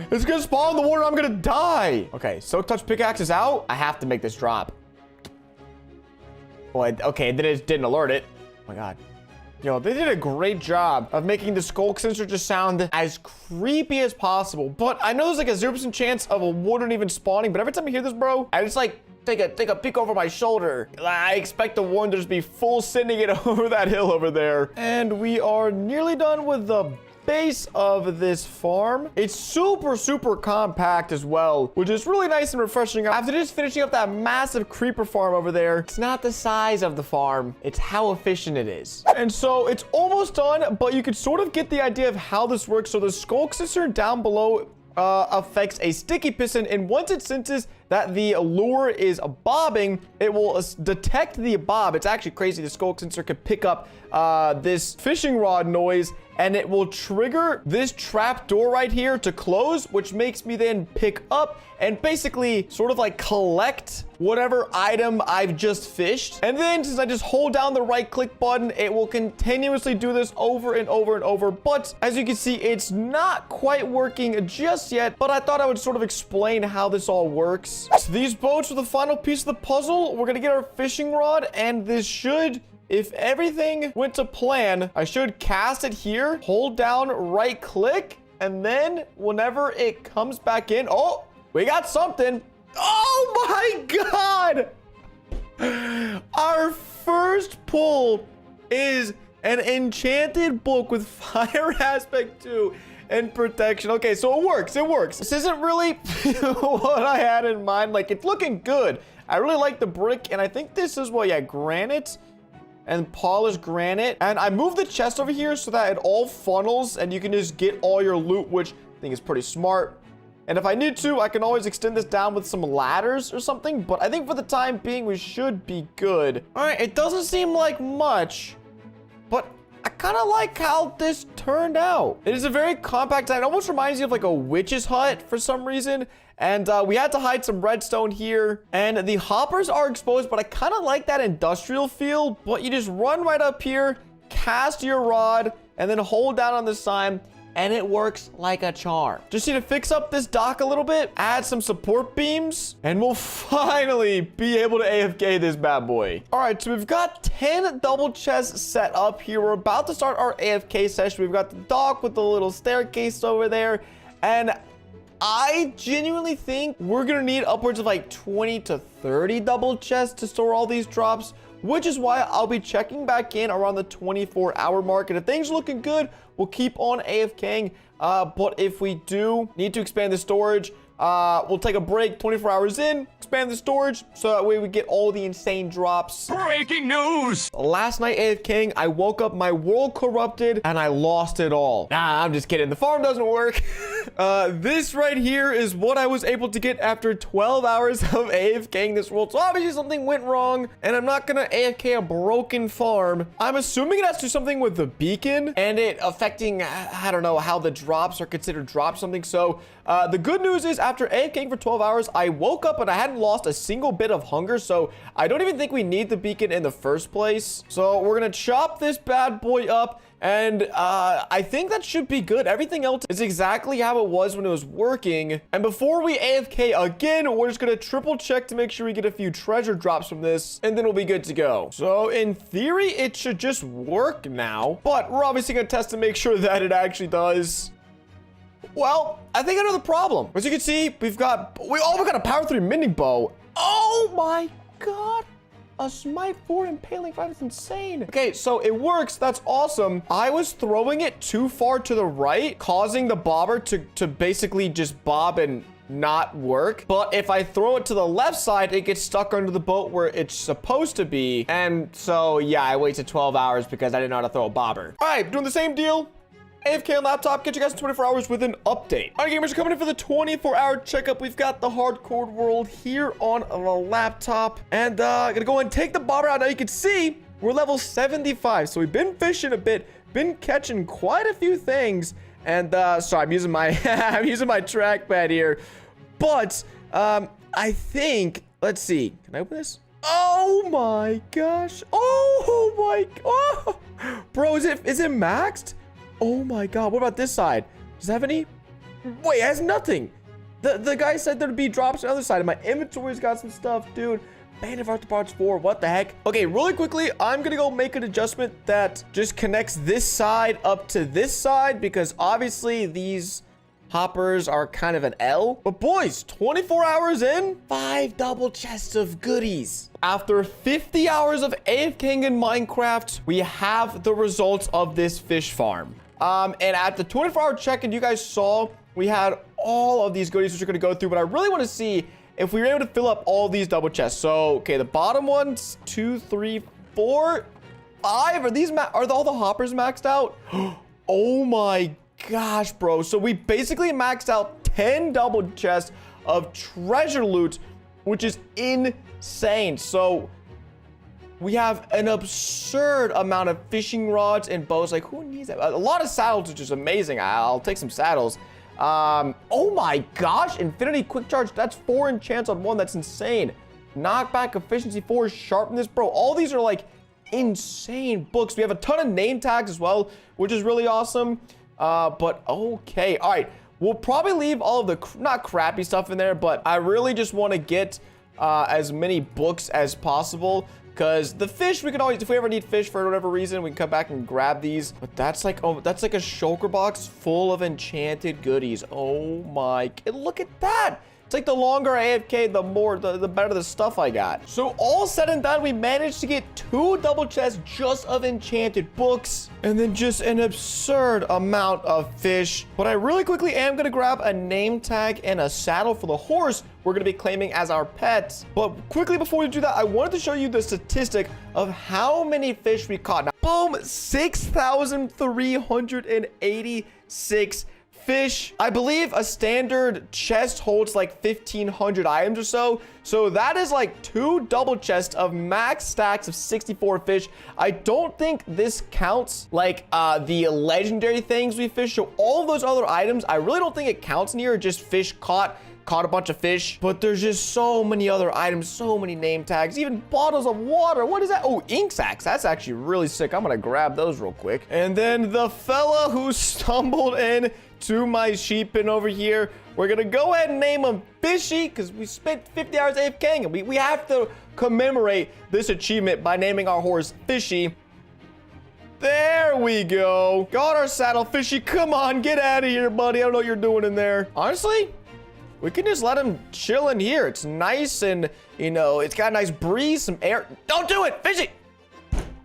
It's gonna spawn in the water. I'm gonna die. Okay, Soak Touch pickaxe is out. I have to make this drop. Well, okay, then it didn't alert it. Oh my god. Yo, they did a great job of making the skulk sensor just sound as creepy as possible. But I know there's like a 0% chance of a warden even spawning. But every time I hear this, bro, I just like take a peek over my shoulder. I expect the warden to just be full sending it over that hill over there. And we are nearly done with the base of this farm. It's super compact as well, which is really nice and refreshing. After just finishing up that massive creeper farm over there, it's not the size of the farm, it's how efficient it is. And so it's almost done, but you could sort of get the idea of how this works. So the skulk sensor down below affects a sticky piston, and once it senses that the lure is bobbing, it will detect the bob. It's actually crazy. The skulk sensor could pick up this fishing rod noise, and it will trigger this trap door right here to close, which makes me then pick up and basically sort of like collect whatever item I've just fished. And then since I just hold down the right click button, it will continuously do this over and over and over. But as you can see, it's not quite working just yet, but I thought I would sort of explain how this all works. So these boats are the final piece of the puzzle. We're gonna get our fishing rod, and this should, if everything went to plan, I should cast it here, hold down right click, and then whenever it comes back in, oh, we got something. Oh my god! Our first pull is an enchanted book with fire aspect 2 and protection. Okay, so it works. It works. This isn't really what I had in mind. Like, it's looking good. I really like the brick, and I think this is what, yeah, granite and polished granite. And I moved the chest over here so that it all funnels, and you can just get all your loot, which I think is pretty smart. And if I need to, I can always extend this down with some ladders or something. But I think for the time being, we should be good. All right, it doesn't seem like much, but I kind of like how this turned out. It is a very compact design. It almost reminds you of like a witch's hut for some reason. And we had to hide some redstone here. And the hoppers are exposed, but I kind of like that industrial feel. But you just run right up here, cast your rod, and then hold down on the sign, and it works like a charm. Just need to fix up this dock a little bit, add some support beams, and we'll finally be able to AFK this bad boy. All right, so we've got 10 double chests set up here. We're about to start our AFK session. We've got the dock with the little staircase over there, and I genuinely think we're gonna need upwards of like 20 to 30 double chests to store all these drops, which is why I'll be checking back in around the 24-hour mark. And if things are looking good, we'll keep on AFKing. But if we do need to expand the storage, we'll take a break 24 hours in, expand the storage, so that way we get all the insane drops. Breaking news! Last night AFKing, I woke up, my world corrupted, and I lost it all. Nah, I'm just kidding. The farm doesn't work. This right here is what I was able to get after 12 hours of AFKing this world. So obviously something went wrong, and I'm not gonna AFK a broken farm. I'm assuming it has to do something with the beacon and it affecting, I don't know, how the drops are considered drops something. So the good news is after AFKing for 12 hours, I woke up and I hadn't lost a single bit of hunger. So I don't even think we need the beacon in the first place. So we're gonna chop this bad boy up. And I think that should be good. Everything else is exactly how it was when it was working. And before we AFK again, we're just gonna triple check to make sure we get a few treasure drops from this, and then we'll be good to go. So in theory, it should just work now, but we're obviously gonna test to make sure that it actually does. Well, I think I know the problem. As you can see, we got a power 3 mending bow. Oh my God. A smite 4 impaling 5 is insane. Okay, so it works. That's awesome. I was throwing it too far to the right, causing the bobber to basically just bob and not work. But if I throw it to the left side, it gets stuck under the boat where it's supposed to be. And so, yeah, I wasted 12 hours because I didn't know how to throw a bobber. All right, doing the same deal. AFK on laptop, get you guys in 24 hours with an update. All right, gamers, coming in for the 24-hour checkup. We've got the hardcore world here on the laptop. And gonna go and take the bobber out. Now you can see we're level 75. So we've been fishing a bit, been catching quite a few things. And sorry, I'm using my I'm using my trackpad here. But I think, let's see. Can I open this? Oh my gosh. Oh my, oh. Bro, is it maxed? Oh my God, what about this side? Does it have any? Wait, it has nothing. The guy said there'd be drops on the other side, and my inventory's got some stuff, dude. Band of Arthropods 4, what the heck? Okay, really quickly, I'm gonna go make an adjustment that just connects this side up to this side, because obviously these hoppers are kind of an L. But boys, 24 hours in, 5 double chests of goodies. After 50 hours of AFKing in Minecraft, we have the results of this fish farm. And at the 24-hour check-in, you guys saw we had all of these goodies, which we're going to go through. But I really want to see if we were able to fill up all these double chests. So, okay, the bottom ones, 2, 3, 4, 5. Are all the hoppers maxed out? Oh my gosh, bro. So we basically maxed out 10 double chests of treasure loot, which is insane. So we have an absurd amount of fishing rods and bows. Like, who needs that? A lot of saddles, which is amazing. I'll take some saddles. Oh my gosh, infinity quick charge. That's 4 enchants on 1. That's insane. Knockback, efficiency 4, sharpness, bro. All these are like insane books. We have a ton of name tags as well, which is really awesome. But okay, all right. We'll probably leave all of the not crappy stuff in there, but I really just want to get as many books as possible. Because the fish, we can always, if we ever need fish for whatever reason, we can come back and grab these. But that's like, oh, that's like a shulker box full of enchanted goodies. Oh my, look at that. It's like the longer I AFK, the better the stuff I got. So all said and done, we managed to get 2 double chests just of enchanted books, and then just an absurd amount of fish. But I really quickly am gonna grab a name tag and a saddle for the horse we're gonna be claiming as our pets. But quickly before we do that, I wanted to show you the statistic of how many fish we caught. Now, boom, 6,386 fish. I believe a standard chest holds like 1,500 items or so. So that is like 2 double chests of max stacks of 64 fish. I don't think this counts like the legendary things we fished. So all of those other items, I really don't think it counts in here. Just fish caught a bunch of fish. But there's just so many other items, so many name tags, even bottles of water. What is that? Oh, ink sacks. That's actually really sick. I'm gonna grab those real quick. And then the fella who stumbled in to my sheep pen over here, we're gonna go ahead and name him Fishy, because we spent 50 hours AFKing, and we have to commemorate this achievement by naming our horse Fishy. There we go. Got our saddle. Fishy, come on, get out of here, buddy. I don't know what you're doing in there. Honestly, we can just let him chill in here. It's nice, and you know, it's got a nice breeze, some air. Don't do it, Fishy.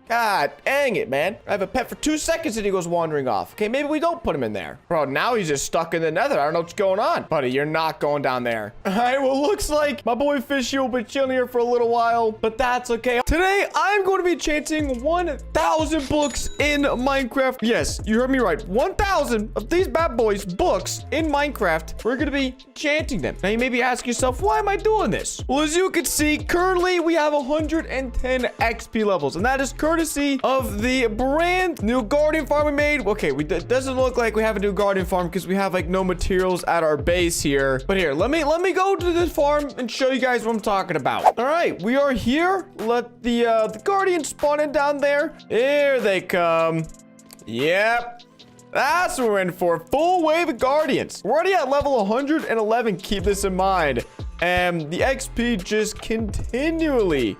God dang it, man. I have a pet for 2 seconds and he goes wandering off. Okay, maybe we don't put him in there. Bro, now he's just stuck in the nether. I don't know what's going on. Buddy, you're not going down there. All right, well, looks like my boy Fishy will be chilling here for a little while, but that's okay. Today, I'm going to be enchanting 1,000 books in Minecraft. Yes, you heard me right. 1,000 of these bad boys books in Minecraft. We're going to be enchanting them. Now, you may be asking yourself, why am I doing this? Well, as you can see, currently, we have 110 XP levels, and that is courtesy of the brand new garden farm we made. Okay, it doesn't look like we have a new garden farm because we have like no materials at our base here. But here, let me go to this farm and show you guys what I'm talking about. All right, we are here. Let the guardians spawn in down there. Here they come. Yep. That's what we're in for. Full wave of guardians. We're already at level 111. Keep this in mind. And the XP just continually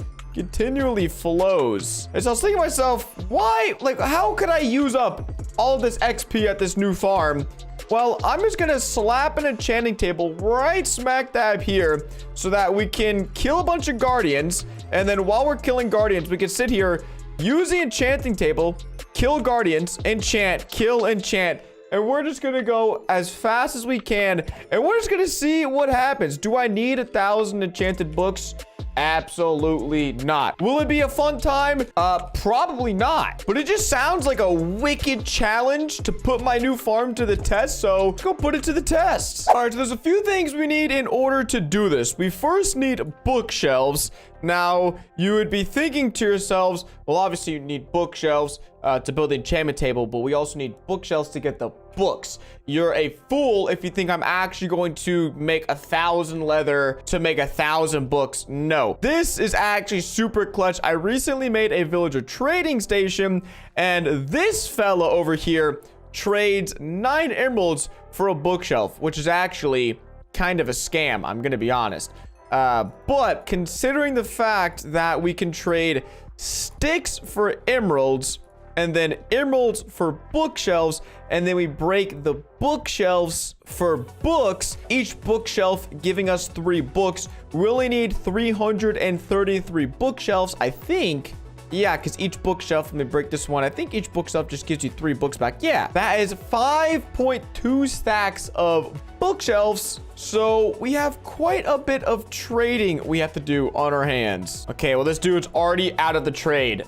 flows. And so I was thinking to myself, why, like, how could I use up all of this XP at this new farm? Well, I'm just gonna slap an enchanting table right smack dab here so that we can kill a bunch of guardians, and then while we're killing guardians, we can sit here, use the enchanting table, kill guardians, enchant, kill, enchant, and we're just gonna go as fast as we can, and we're just gonna see what happens. Do I need 1,000 enchanted books? Absolutely not. Will it be a fun time? Probably not. But it just sounds like a wicked challenge to put my new farm to the test, so let's go put it to the test. All right, so there's a few things we need in order to do this. We first need bookshelves. Now, you would be thinking to yourselves, well, obviously you need bookshelves to build the enchantment table, but we also need bookshelves to get the books. You're a fool if you think I'm actually going to make 1,000 leather to make 1,000 books. No, this is actually super clutch. I recently made a villager trading station, and this fella over here trades 9 emeralds for a bookshelf, which is actually kind of a scam, I'm gonna be honest. But considering the fact that we can trade sticks for emeralds, and then emeralds for bookshelves, and then we break the bookshelves for books, each bookshelf giving us 3 books. We only need 333 bookshelves, I think. Yeah, because each bookshelf, let me break this one. I think each bookshelf just gives you 3 books back. Yeah, that is 5.2 stacks of bookshelves. So we have quite a bit of trading we have to do on our hands. Okay, well, this dude's already out of the trade.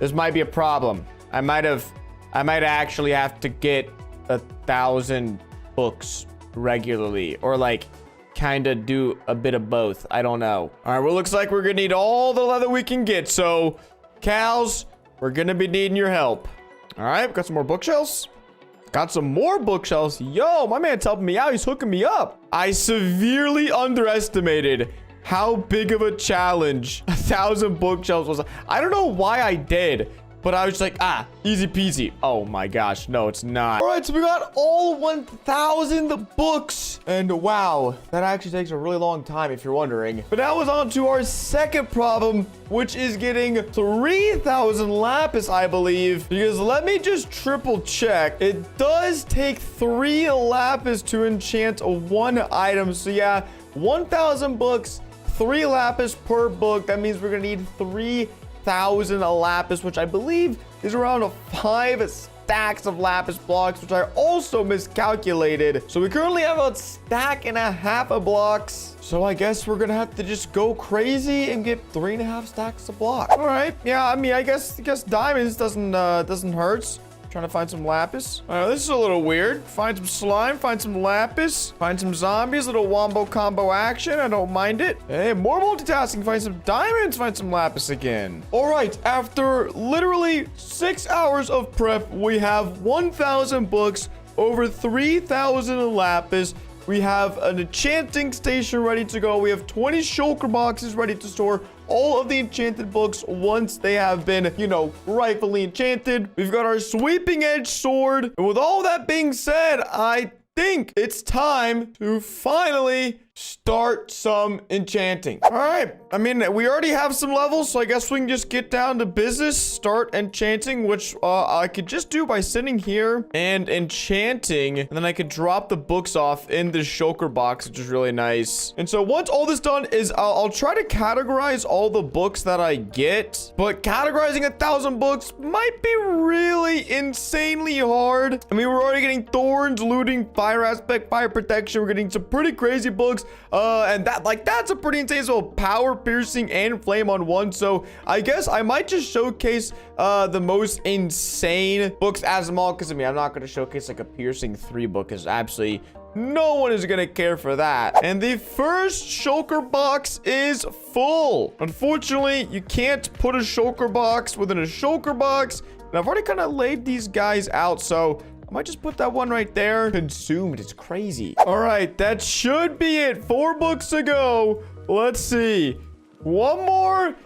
This might be a problem. I might actually have to get 1,000 books regularly, or like kind of do a bit of both. I don't know. All right, well, looks like we're gonna need all the leather we can get. So, cows, we're gonna be needing your help. All right, got some more bookshelves. Got some more bookshelves. Yo, my man's helping me out. He's hooking me up. I severely underestimated how big of a challenge 1,000 bookshelves was. I don't know why I did. but I was like, easy peasy. Oh my gosh, no, it's not. All right, so we got all 1,000 books. And wow, that actually takes a really long time if you're wondering. But now it's on to our second problem, which is getting 3,000 lapis, I believe. Because let me just triple check. It does take 3 lapis to enchant one item. So yeah, 1,000 books, 3 lapis per book. That means we're gonna need 3,000 lapis, which I believe is around 5 stacks of lapis blocks, which I also miscalculated. So we currently have a stack and a half of blocks. So I guess we're gonna have to just go crazy and get 3.5 stacks of blocks. All right, yeah, I mean, I guess diamonds doesn't hurt. Trying to find some lapis. This is a little weird. Find some slime, find some lapis, find some zombies, little wombo combo action. I don't mind it. Hey, more multitasking. Find some diamonds, find some lapis again. All right, after literally 6 hours of prep, we have 1,000 books, over 3,000 lapis. We have an enchanting station ready to go. We have 20 shulker boxes ready to store all of the enchanted books once they have been, you know, rightfully enchanted. We've got our sweeping edge sword. And with all that being said, I think it's time to finally start some enchanting. All right. I mean, we already have some levels, so I guess we can just get down to business, start enchanting, which I could just do by sitting here and enchanting, and then I could drop the books off in the shulker box, which is really nice. And so once all this done is I'll try to categorize all the books that I get, but categorizing 1,000 books might be really insanely hard. I mean, we're already getting thorns, looting, fire aspect, fire protection. We're getting some pretty crazy books. And that's a pretty insane. So power, piercing, and flame on one. So I guess I might just showcase the most insane books as them all, because I mean, I'm not going to showcase like a piercing 3 book, because absolutely no one is gonna care for that. And the first shulker box is full. Unfortunately, you can't put a shulker box within a shulker box. And I've already kind of laid these guys out, so I might just put that one right there. Consumed. It's crazy. All right, that should be it. 4 books to go. Let's see. One more.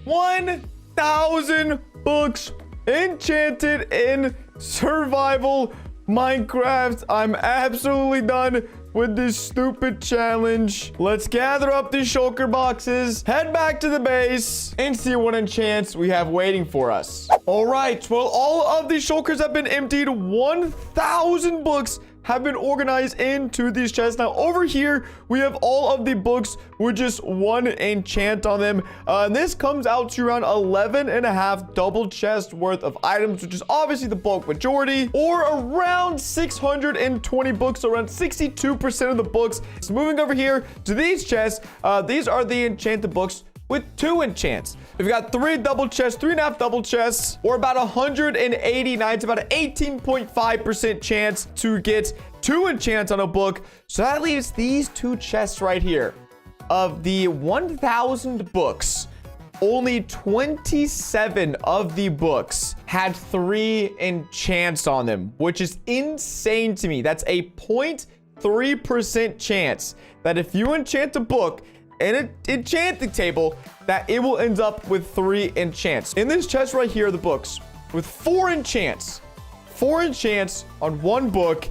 1,000 books enchanted in survival Minecraft. I'm absolutely done with this stupid challenge. Let's gather up these shulker boxes, head back to the base, and see what enchants we have waiting for us. All right, well, all of these shulkers have been emptied. 1,000 books have been organized into these chests. Now over here we have all of the books with just 1 enchant on them, and this comes out to around 11.5 double chest worth of items, which is obviously the bulk majority, or around 620 books, so around 62% of the books. So moving over here to these chests, these are the enchanted books with 2 enchants. We've got 3 double chests, 3.5 double chests, or about 189. It's about an 18.5% chance to get 2 enchants on a book. So that leaves these 2 chests right here. Of the 1,000 books, only 27 of the books had 3 enchants on them, which is insane to me. That's a 0.3% chance that if you enchant a book in an enchanting table, that it will end up with 3 enchants. In this chest right here are the books with 4 enchants. 4 enchants on 1 book.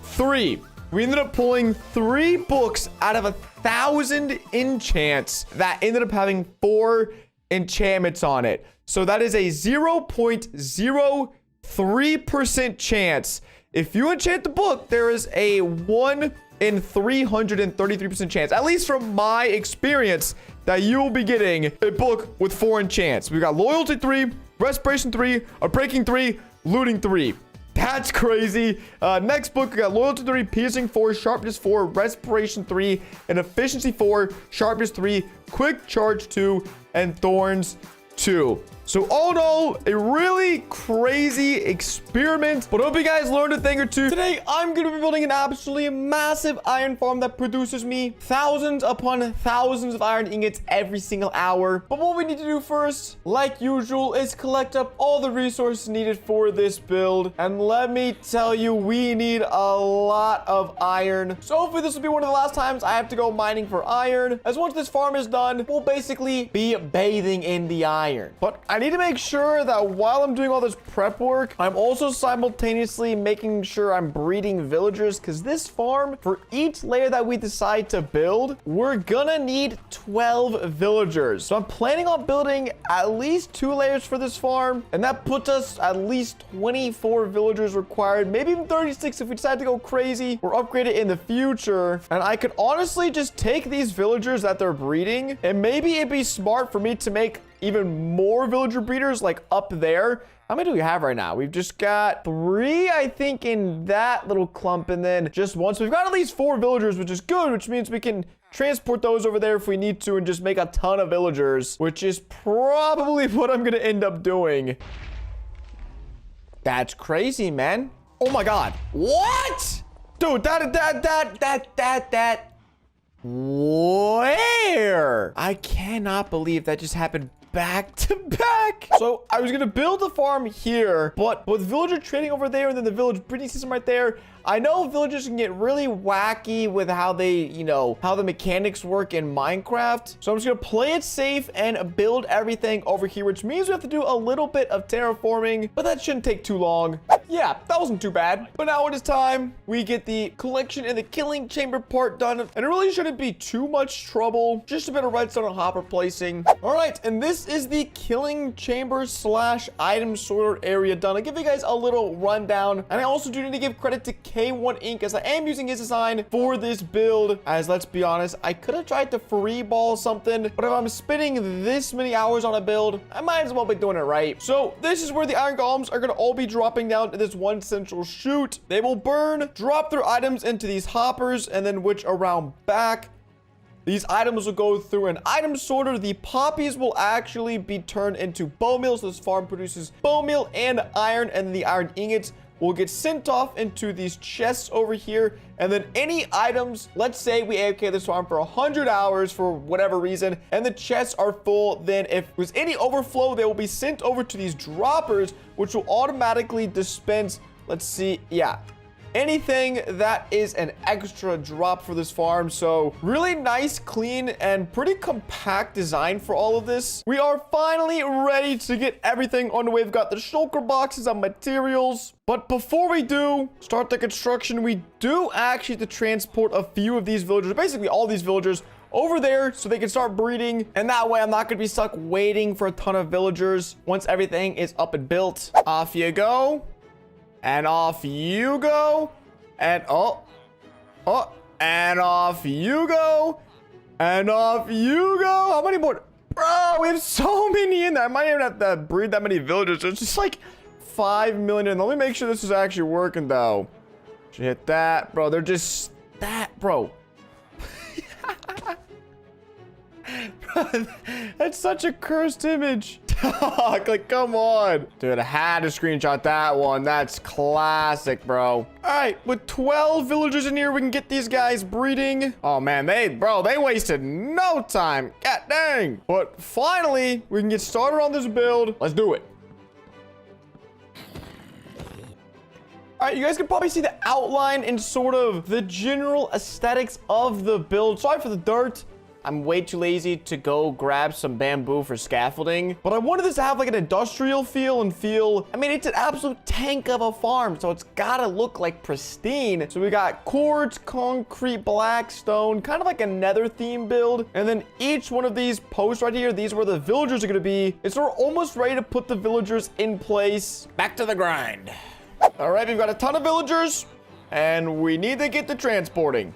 3. We ended up pulling 3 books out of 1,000 enchants that ended up having 4 enchantments on it. So that is a 0.03% chance. If you enchant the book, there is a 1 in 333% chance, at least from my experience, that you will be getting a book with 4 enchants. We've got loyalty 3, respiration 3, a breaking 3, looting 3. That's crazy. Next book, we got loyalty 3, piercing 4, sharpness 4, respiration 3, and efficiency 4, sharpness 3, quick charge 2, and thorns 2. So all in all, a really crazy experiment, but hope you guys learned a thing or two. Today, I'm going to be building an absolutely massive iron farm that produces me thousands upon thousands of iron ingots every single hour. But what we need to do first, like usual, is collect up all the resources needed for this build. And let me tell you, we need a lot of iron. So hopefully this will be one of the last times I have to go mining for iron, as once this farm is done, we'll basically be bathing in the iron. But I need to make sure that while I'm doing all this prep work, I'm also simultaneously making sure I'm breeding villagers, because this farm, for each layer that we decide to build, we're gonna need 12 villagers. So I'm planning on building at least 2 layers for this farm, and that puts us at least 24 villagers required, maybe even 36 if we decide to go crazy or upgrade it in the future. And I could honestly just take these villagers that they're breeding, and maybe it'd be smart for me to make even more villager breeders like up there. How many do we have right now? We've just got 3, I think, in that little clump, and then just 1. So we've got at least 4 villagers, which is good, which means we can transport those over there if we need to and just make a ton of villagers, which is probably what I'm gonna end up doing. That's crazy, man. Oh my God. What? Dude, that. Where? I cannot believe that just happened back to back. So I was gonna build a farm here, but with villager trading over there and then the village breeding system right there, I know villagers can get really wacky with how they, how the mechanics work in Minecraft. So I'm just gonna play it safe and build everything over here, which means we have to do a little bit of terraforming, but that shouldn't take too long. Yeah, that wasn't too bad. But now it is time we get the collection and the killing chamber part done, and it really shouldn't be too much trouble. Just a bit of redstone and hopper placing. All right, and this is the killing chamber / item sorter area done. I'll give you guys a little rundown, and I also do need to give credit to K1 Inc. as I am using his design for this build, as let's be honest, I could have tried to free ball something, but if I'm spending this many hours on a build, I might as well be doing it right. So this is where the iron golems are going to all be dropping down to this one central chute. They will burn, drop their items into these hoppers, and then which around back, these items will go through an item sorter. The poppies will actually be turned into bone meal. So this farm produces bone meal and iron, and the iron ingots will get sent off into these chests over here. And then any items, let's say we AFK this farm for 100 hours for whatever reason, and the chests are full, then if there's any overflow, they will be sent over to these droppers, which will automatically dispense, let's see, yeah, anything that is an extra drop for this farm. So really nice, clean, and pretty compact design for all of this. We are finally ready to get everything on the way. We've got the shulker boxes of materials. But before we do start the construction, we do actually have to transport a few of these villagers, basically all these villagers, over there so they can start breeding. And that way I'm not going to be stuck waiting for a ton of villagers once everything is up and built. Off you go. And off you go. And and off you go. And off you go. How many more? Bro, we have so many in there. I might even have to breed that many villagers. It's just like 5 million. And let me make sure this is actually working though. Should hit that, bro. They're just that, bro. Bro, that's such a cursed image. Like, come on. Dude, I had to screenshot that one. That's classic, bro. All right, with 12 villagers in here, we can get these guys breeding. Oh, man, they wasted no time. God dang. But finally, we can get started on this build. Let's do it. All right, you guys can probably see the outline and sort of the general aesthetics of the build. Sorry for the dirt. I'm way too lazy to go grab some bamboo for scaffolding, but I wanted this to have like an industrial feel and I mean, it's an absolute tank of a farm, so it's gotta look like pristine. So we got quartz, concrete, black stone, kind of like a nether theme build. And then each one of these posts right here, these are where the villagers are gonna be. And so we're almost ready to put the villagers in place. Back to the grind. All right, we've got a ton of villagers and we need to get to transporting.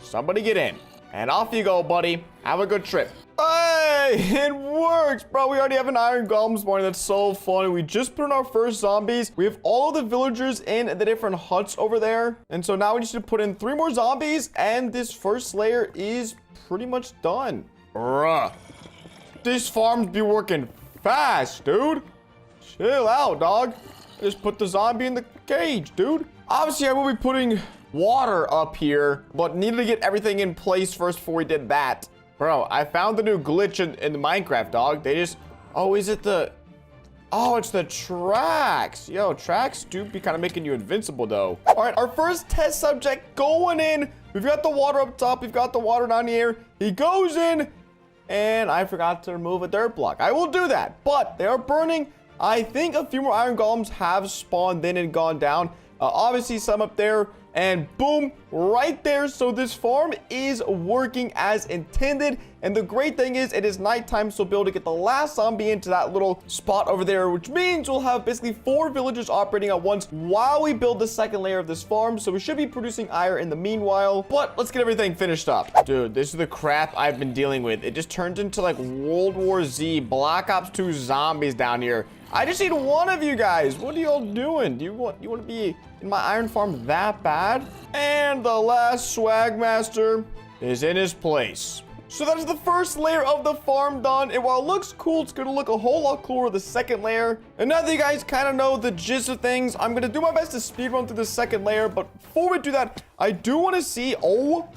Somebody get in. And off you go, buddy. Have a good trip. Hey, it works, bro. We already have an iron golem spawning. That's so funny. We just put in our first zombies. We have all of the villagers in the different huts over there. And so now we just need to put in 3 more zombies. And this first layer is pretty much done. Bruh. These farms be working fast, dude. Chill out, dog. Just put the zombie in the cage, dude. Obviously, I will be putting water up here, but needed to get everything in place first before we did that. Bro, I found the new glitch in the Minecraft, dog. They just, oh, is it the, oh, it's the tracks. Yo, tracks do be kind of making you invincible though. All right, our first test subject going in. We've got the water up top. We've got the water down here. He goes in. And I forgot to remove a dirt block. I will do that, but they are burning. I think a few more iron golems have spawned in and gone down. Obviously, some up there. And boom, right there. So this farm is working as intended. And the great thing is it is nighttime, so we'll be able to get the last zombie into that little spot over there, which means we'll have basically 4 villagers operating at once while we build the second layer of this farm. So we should be producing iron in the meanwhile. But let's get everything finished up. Dude, this is the crap I've been dealing with. It just turns into like World War Z, Black Ops 2 zombies down here. I just need one of you guys. What are y'all doing? Do you want to be in my iron farm that bad? And the last swag master is in his place. So that is the first layer of the farm done. And while it looks cool, it's going to look a whole lot cooler with the second layer. And now that you guys kind of know the gist of things, I'm going to do my best to speedrun through the second layer. But before we do that, I do want to see, oh,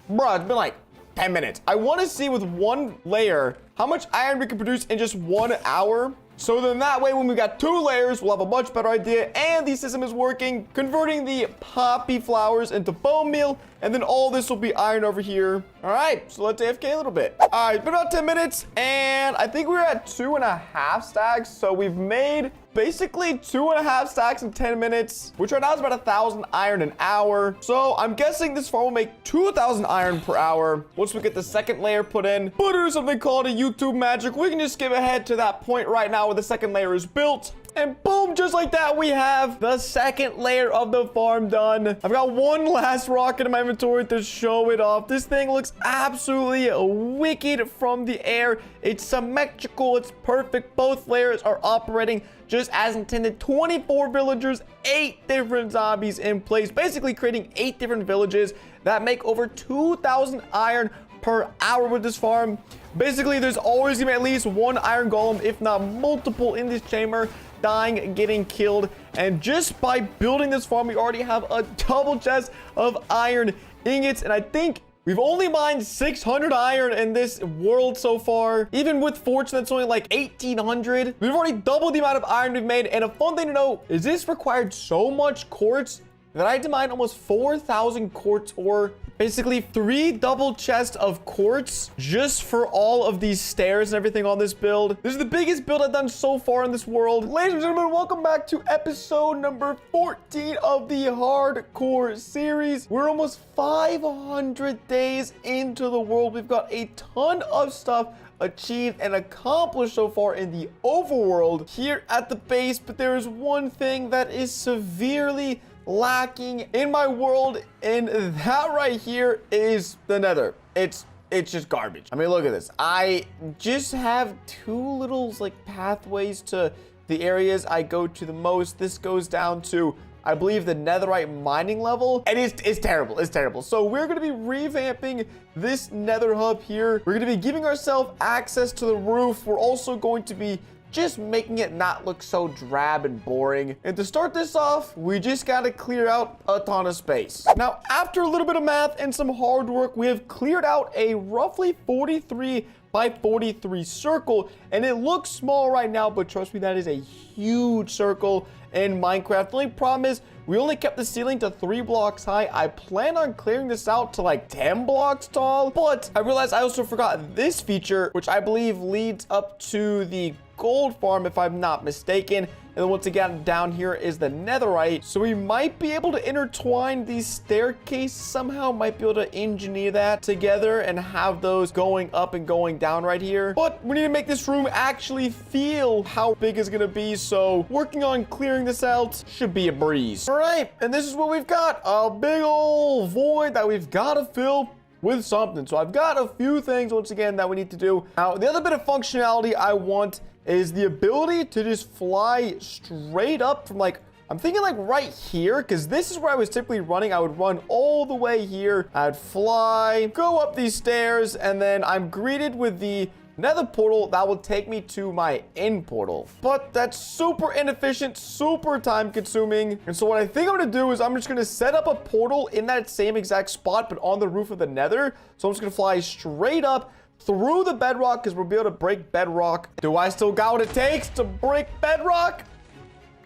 bro, it's been like 10 minutes. I want to see with one layer how much iron we can produce in just 1 hour. So then that way, when we got 2 layers, we'll have a much better idea. And the system is working, converting the poppy flowers into bone meal. And then all this will be iron over here. All right, so let's AFK a little bit. All right, it's been about 10 minutes. And I think we're at 2.5 stacks. So we've made basically 2.5 stacks in 10 minutes, which right now is about 1,000 iron an hour. So I'm guessing this farm will make 2,000 iron per hour once we get the second layer put in. But it is something called a YouTube magic. We can just skip ahead to that point right now where the second layer is built. And boom, just like that, we have the second layer of the farm done. I've got one last rocket in my inventory to show it off. This thing looks absolutely wicked from the air. It's symmetrical. It's perfect. Both layers are operating just as intended. 24 villagers, 8 different zombies in place, basically creating 8 different villages that make over 2,000 iron per hour with this farm. Basically, there's always gonna be at least 1 iron golem, if not multiple, in this chamber, dying, getting killed. And just by building this farm, we already have a double chest of iron ingots. And I think we've only mined 600 iron in this world so far. Even with fortune, that's only like 1,800. We've already doubled the amount of iron we've made. And a fun thing to know is this required so much quartz that I had to mine almost 4,000 quartz, or basically 3 double chests of quartz just for all of these stairs and everything on this build. This is the biggest build I've done so far in this world. Ladies and gentlemen, welcome back to episode number 14 of the hardcore series. We're almost 500 days into the world. We've got a ton of stuff achieved and accomplished so far in the overworld here at the base, but there is one thing that is severely lacking in my world, and that right here is the nether. It's just garbage. I mean, look at this. I just have 2 little like pathways to the areas I go to the most. This goes down to, I believe, the netherite mining level, and it's terrible. It's terrible. So we're going to be revamping this nether hub here. We're going to be giving ourselves access to the roof. We're also going to be just making it not look so drab and boring. And to start this off, we just got to clear out a ton of space. Now, after a little bit of math and some hard work, we have cleared out a roughly 43 by 43 circle, and it looks small right now, but trust me, that is a huge circle in Minecraft. The only problem is we only kept the ceiling to 3 blocks high. I plan on clearing this out to like 10 blocks tall, but I realized I also forgot this feature, which I believe leads up to the gold farm, if I'm not mistaken. And then once again, down here is the netherite. So we might be able to intertwine these staircases somehow, might be able to engineer that together and have those going up and going down right here. But we need to make this room actually feel how big it's gonna be. So working on clearing this out should be a breeze. All right, and this is what we've got. A big old void that we've got to fill with something. So I've got a few things once again that we need to do. Now, the other bit of functionality I want is the ability to just fly straight up from like, I'm thinking like right here, because this is where I was typically running. I would run all the way here. I'd fly, go up these stairs, and then I'm greeted with the nether portal that will take me to my end portal. But that's super inefficient, super time consuming. And so what I think I'm gonna do is I'm just gonna set up a portal in that same exact spot, but on the roof of the nether. So I'm just gonna fly straight up through the bedrock, because we'll be able to break bedrock. Do I still got what it takes to break bedrock?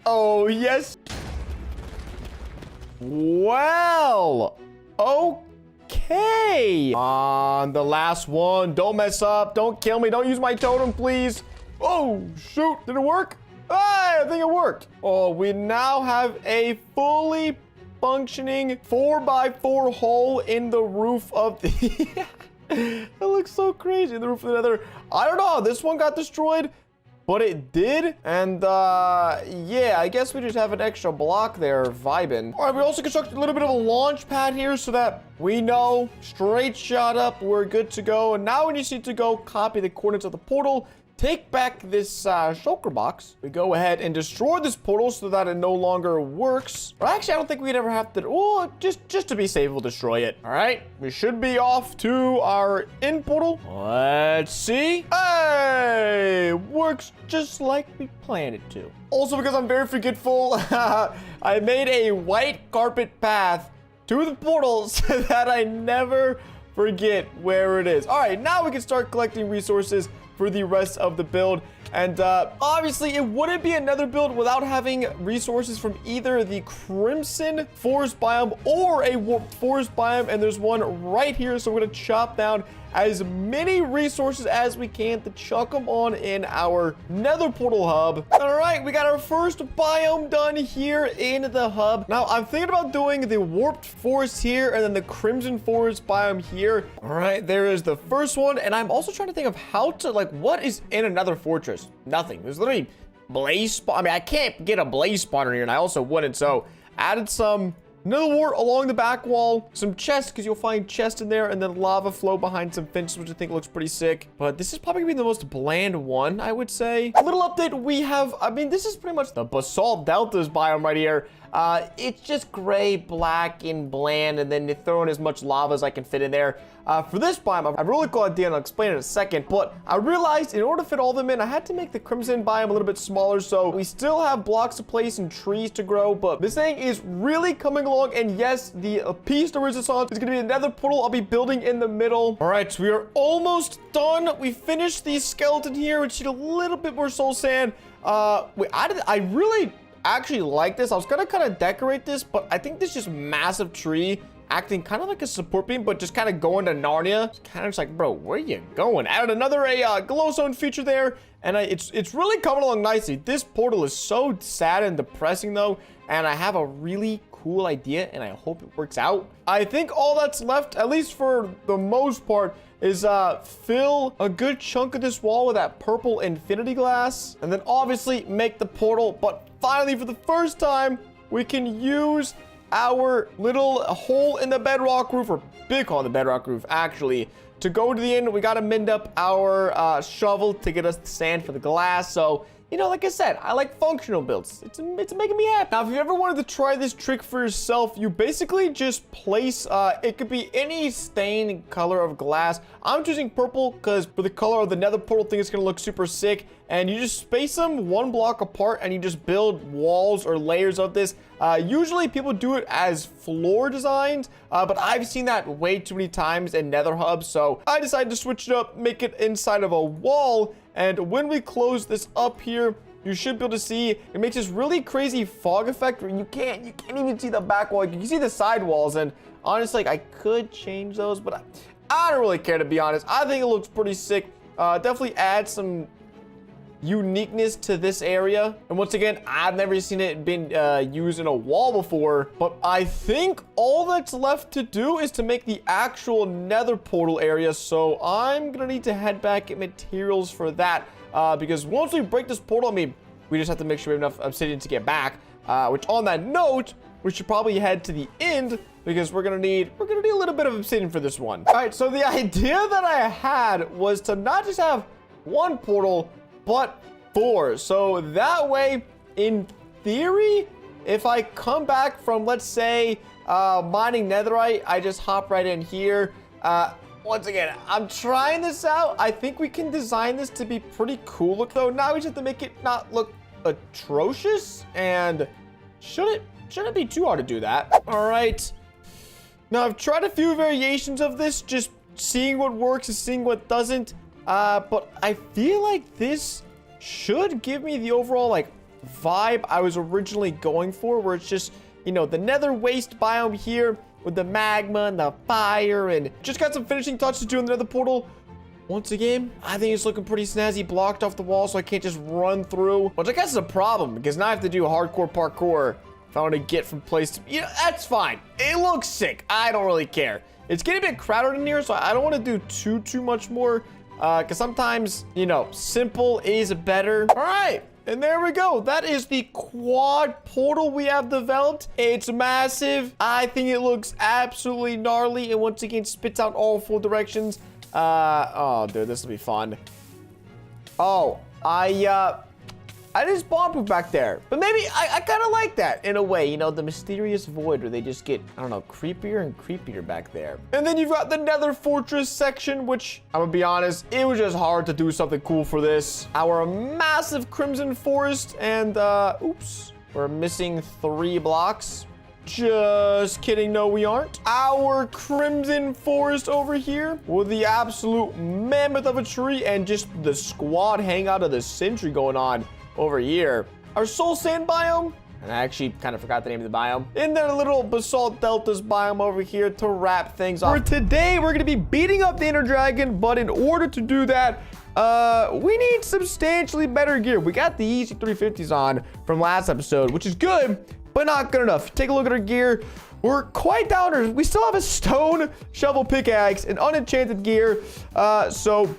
Oh, yes. Well, Okay. On the last one. Don't mess up. Don't kill me. Don't use my totem, please. Oh, shoot. Did it work? Hey, I think it worked. Oh, we now have a fully functioning 4x4 hole in the roof of the... That looks so crazy. The roof of the nether. I don't know. This one got destroyed, but it did. And yeah, I guess we just have an extra block there vibing. All right, we also constructed a little bit of a launch pad here so that we know straight shot up, we're good to go. And now we just need to go copy the coordinates of the portal, take back this shulker box. We go ahead and destroy this portal so that it no longer works. Or actually, I don't think we'd ever have to. Oh, just to be safe, we'll destroy it. All right, we should be off to our in portal. Let's see. Hey, works just like we planned it to. Also, because I'm very forgetful, I made a white carpet path to the portal so that I never forget where it is. All right, now we can start collecting resources for the rest of the build. And obviously it wouldn't be another build without having resources from either the Crimson Forest biome or a Warped Forest biome, and there's one right here, so we're gonna chop down as many resources as we can to chuck them on in our nether portal hub. All right, we got our first biome done here in the hub. Now I'm thinking about doing the Warped Forest here and then the Crimson Forest biome here. All right, there is the first one, and I'm also trying to think of how to, like, what is in another fortress? Nothing. There's literally blaze spawn. I mean, I can't get a blaze spawner here, and I also wouldn't, so added some nether wart along the back wall, some chests, because you'll find chests in there, and then lava flow behind some fences, which I think looks pretty sick. But this is probably gonna be the most bland one, I would say. A little update, we have, I mean, this is pretty much the Basalt Deltas biome right here. It's just gray, black, and bland, and then you throw in as much lava as I can fit in there. For this biome, I have a really cool idea, and I'll explain it in a second, but I realized in order to fit all of them in, I had to make the Crimson biome a little bit smaller, so we still have blocks to place and trees to grow, but this thing is really coming along, and yes, the piece de resistance is going to be another portal I'll be building in the middle. All right, so we are almost done. We finished the skeleton here, which need a little bit more soul sand. I really actually like this. I was gonna kind of decorate this, but I think this just massive tree acting kind of like a support beam, but just kind of going to Narnia. It's kind of just like, bro, where you going? Added another glowstone feature there, and it's really coming along nicely. This portal is so sad and depressing though, and I have a really cool idea, and I hope it works out. I think all that's left, at least for the most part, is fill a good chunk of this wall with that purple infinity glass, and then obviously make the portal. But finally, for the first time, we can use our little hole in the bedrock roof, or big hole in the bedrock roof, actually, to go to the end. We got to mend up our shovel to get us the sand for the glass. So, you know, like I said, I like functional builds. It's making me happy. Now, if you ever wanted to try this trick for yourself, you basically just place, it could be any stain color of glass. I'm choosing purple because for the color of the nether portal thing, it's going to look super sick. And you just space them one block apart and you just build walls or layers of this. Usually people do it as floor designs, but I've seen that way too many times in nether hubs. So I decided to switch it up, make it inside of a wall. And when we close this up here, you should be able to see it makes this really crazy fog effect where you can't even see the back wall. You can see the side walls, and honestly, like, I could change those, but I don't really care, to be honest. I think it looks pretty sick. Definitely add some uniqueness to this area. And once again, I've never seen it been used in a wall before, but I think all that's left to do is to make the actual nether portal area. So I'm gonna need to head back at materials for that, because once we break this portal, I mean, we just have to make sure we have enough obsidian to get back, which on that note, we should probably head to the end because we're gonna need a little bit of obsidian for this one. All right, so the idea that I had was to not just have one portal, but 4. So that way, in theory, if I come back from, let's say, mining netherite, I just hop right in here. Once again, I'm trying this out. I think we can design this to be pretty cool look, though. Now we just have to make it not look atrocious, and shouldn't be too hard to do that. All right. Now, I've tried a few variations of this, just seeing what works and seeing what doesn't. But I feel like this should give me the overall, like, vibe I was originally going for, where it's just, you know, the nether waste biome here, with the magma and the fire, and just got some finishing touches to do in the nether portal. Once again, I think it's looking pretty snazzy, blocked off the wall, so I can't just run through, which I guess is a problem, because now I have to do hardcore parkour if I want to get from place to, you know, that's fine. It looks sick. I don't really care. It's getting a bit crowded in here, so I don't want to do too much more, because sometimes, you know, simple is better. All right. And there we go. That is the quad portal we have developed. It's massive. I think it looks absolutely gnarly, and once again spits out all 4 directions. Oh, dude, this will be fun. Oh, I just bomb poop back there. But maybe I kind of like that in a way. You know, the mysterious void where they just get, I don't know, creepier and creepier back there. And then you've got the nether fortress section, which I'm gonna be honest, it was just hard to do something cool for this. Our massive crimson forest and, oops, we're missing 3 blocks. Just kidding, no we aren't. Our crimson forest over here with the absolute mammoth of a tree and just the squad hangout of the century going on over here. Our soul sand biome, and I actually kind of forgot the name of the biome. In their little basalt deltas biome over here to wrap things up. For today, we're gonna be beating up the Ender Dragon, but in order to do that, we need substantially better gear. We got the easy 350s on from last episode, which is good, but not good enough. Take a look at our gear. We're quite downers. We still have a stone shovel pickaxe and unenchanted gear. So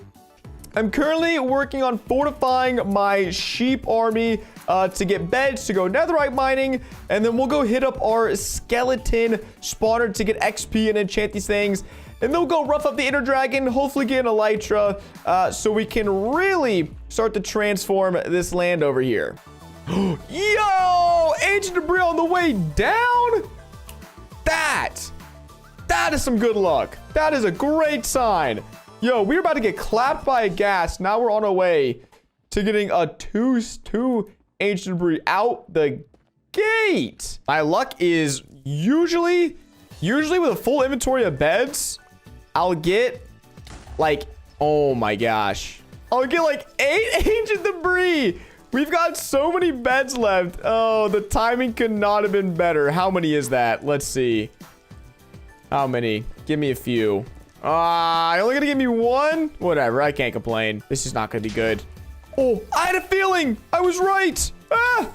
I'm currently working on fortifying my sheep army to get beds, to go netherite mining, and then we'll go hit up our skeleton spawner to get XP and enchant these things. And then we'll go rough up the Ender Dragon, hopefully get an elytra, so we can really start to transform this land over here. Yo! Ancient debris on the way down? That is some good luck. That is a great sign. Yo, we're about to get clapped by a gas. Now we're on our way to getting a 2 ancient debris out the gate. My luck is usually with a full inventory of beds, I'll get like, oh my gosh, I'll get like 8 ancient debris. We've got so many beds left. Oh, the timing could not have been better. How many is that? Let's see. How many? Give me a few. You're only gonna give me 1? Whatever, I can't complain. This is not gonna be good. Oh, I had a feeling. I was right.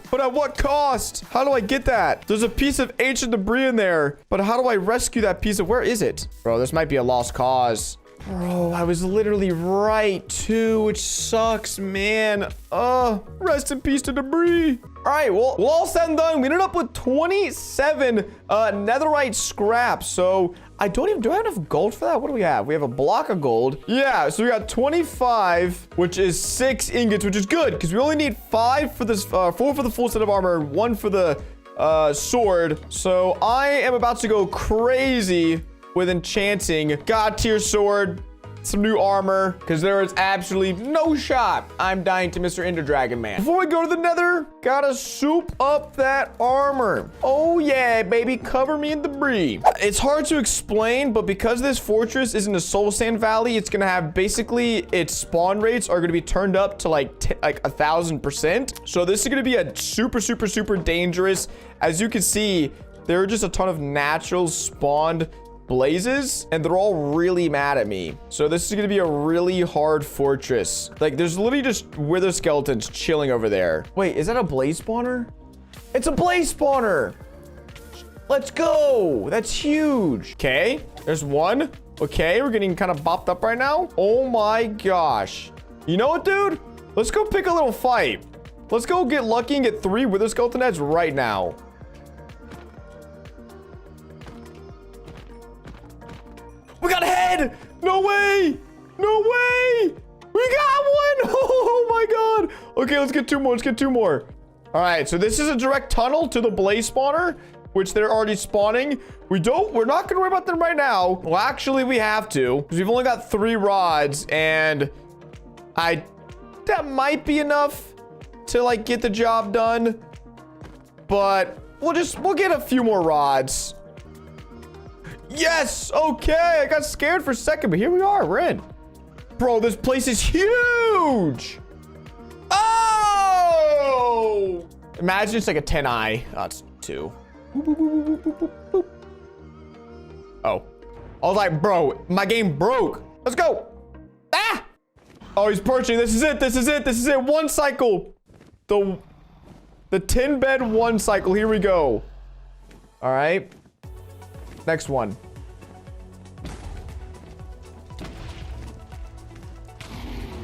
But at what cost? How do I get that? There's a piece of ancient debris in there. But how do I rescue that piece of, where is it? Bro, this might be a lost cause. Bro, I was literally right too, which sucks, man. Rest in peace to debris. All right, well, all said and done, we ended up with 27 netherite scrap. So do I have enough gold for that? What do we have? We have a block of gold. Yeah, so we got 25, which is 6 ingots, which is good because we only need 5 for this, 4 for the full set of armor, 1 for the sword. So I am about to go crazy with enchanting god tier sword, some new armor, because there is absolutely no shot I'm dying to Mr. Ender Dragon Man. Before we go to the nether, gotta soup up that armor. Oh yeah, baby, cover me in debris. It's hard to explain, but because this fortress is in the soul sand valley, it's gonna have basically its spawn rates are gonna be turned up to like 1,000%. So this is gonna be a super dangerous. As you can see, there are just a ton of natural spawned blazes, and they're all really mad at me. So this is gonna be a really hard fortress. Like, there's literally just wither skeletons chilling over there. Wait, is that a blaze spawner? It's a blaze spawner. Let's go. That's huge. Okay, there's 1. Okay, we're getting kind of bopped up right now. Oh my gosh. You know what, dude? Let's go pick a little fight. Let's go get lucky and get 3 wither skeleton heads right now. We got a head! No way! No way! We got 1! Oh my god! Okay, let's get 2 more. Let's get 2 more. All right, so this is a direct tunnel to the blaze spawner, which they're already spawning. We're not gonna worry about them right now. Well, actually, we have to, because we've only got 3 rods, and that might be enough to like get the job done. But we'll get a few more rods. Yes! Okay, I got scared for a second, but here we are. We're in. Bro, this place is huge! Oh! Imagine it's like a 10i. Oh, it's 2. Boop, boop, boop, boop, boop, boop. Oh. I was like, bro, my game broke. Let's go. Ah! Oh, he's perching. This is it. This is it. This is it. One cycle. The 10 bed one cycle. Here we go. All right. Next one.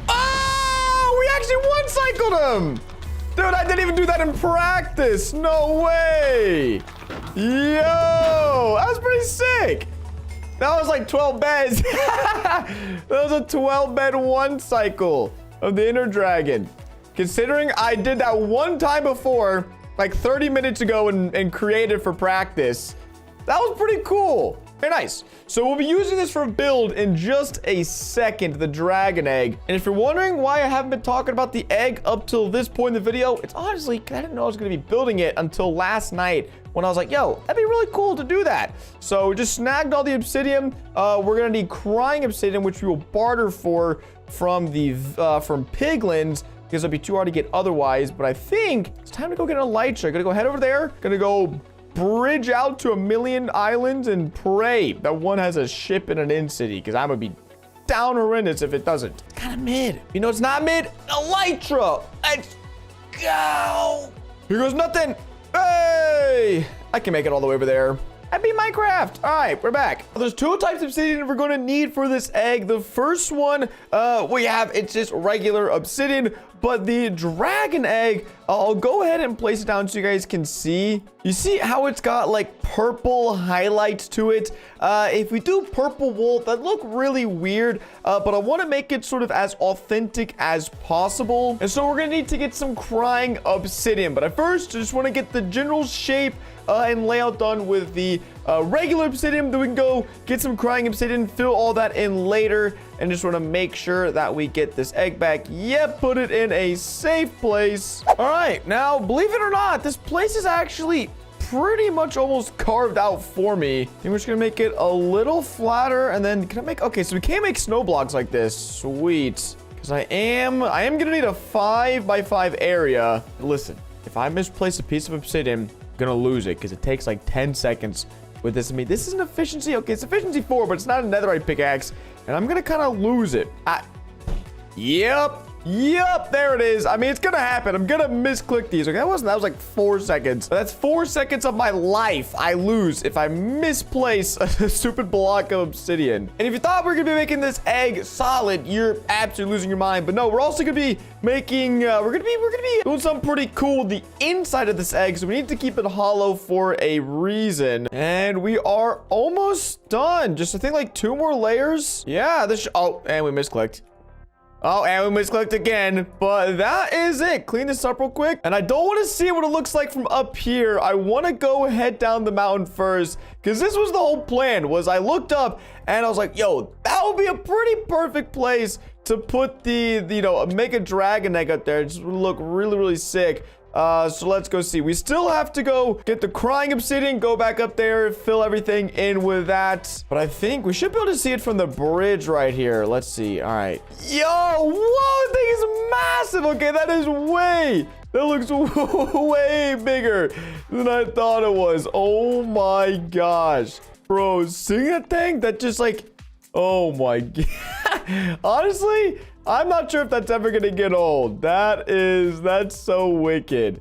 Oh, we actually one cycled him. Dude, I didn't even do that in practice. No way. Yo, that was pretty sick. That was like 12 beds. That was a 12 bed one cycle of the Inner Dragon. Considering I did that one time before, like 30 minutes ago and created for practice, that was pretty cool. Very nice. So we'll be using this for a build in just a second, the dragon egg. And if you're wondering why I haven't been talking about the egg up till this point in the video, it's honestly, I didn't know I was going to be building it until last night when I was like, yo, that'd be really cool to do that. So just snagged all the obsidian. We're going to need crying obsidian, which we will barter for from piglins, because it'll be too hard to get otherwise. But I think it's time to go get an elytra. Gonna go head over there. Gonna go bridge out to 1,000,000 islands and pray that one has a ship in an in city, because I'm gonna be down horrendous if it doesn't. It's kind of mid. You know, it's not mid. Elytra. Let's go. Here goes nothing. Hey, I can make it all the way over there. Happy Minecraft. All right, we're back. There's two types of obsidian we're going to need for this egg. The first one it's just regular obsidian, but the dragon egg, I'll go ahead and place it down so you guys can see. You see how it's got like purple highlights to it? If we do purple wool, that look really weird, but I want to make it sort of as authentic as possible. And so we're going to need to get some crying obsidian, but at first I just want to get the general shape and layout done with the regular obsidian. Then we can go get some crying obsidian, fill all that in later, and just want to make sure that we get this egg back. Yep, put it in a safe place. All right, now believe it or not, this place is actually pretty much almost carved out for me. I think we're just gonna make it a little flatter, and then can I make, okay, so we can't make snow blocks like this. Sweet, because I am gonna need a 5 by 5 area. Listen, if I misplace a piece of obsidian, gonna lose it because it takes like 10 seconds with this. I mean, this is an efficiency. Okay, it's efficiency 4, but it's not a netherite pickaxe, and I'm gonna kind of lose it. Yep, there it is. I mean, it's gonna happen. I'm gonna misclick these. Okay, that was like 4 seconds. That's 4 seconds of my life I lose if I misplace a stupid block of obsidian. And if you thought we were gonna be making this egg solid, you're absolutely losing your mind. But no, we're also gonna be making we're gonna be doing something pretty cool with the inside of this egg. So we need to keep it hollow for a reason. And we are almost done. Just I think like 2 more layers. Yeah, oh, and we misclicked. Oh, and we misclicked again, but that is it. Clean this up real quick. And I don't want to see what it looks like from up here. I want to go head down the mountain first, because this was the whole plan, was I looked up and I was like, yo, that would be a pretty perfect place to put the make a dragon egg up there. It just would look really, really sick. So let's go see. We still have to go get the crying obsidian, go back up there, fill everything in with that. But I think we should be able to see it from the bridge right here. Let's see. All right. Yo, whoa, this thing is massive. Okay, that looks way bigger than I thought it was. Oh my gosh. Bro, seeing that thing, that just like, oh my God. Honestly, I'm not sure if that's ever gonna get old. That's so wicked.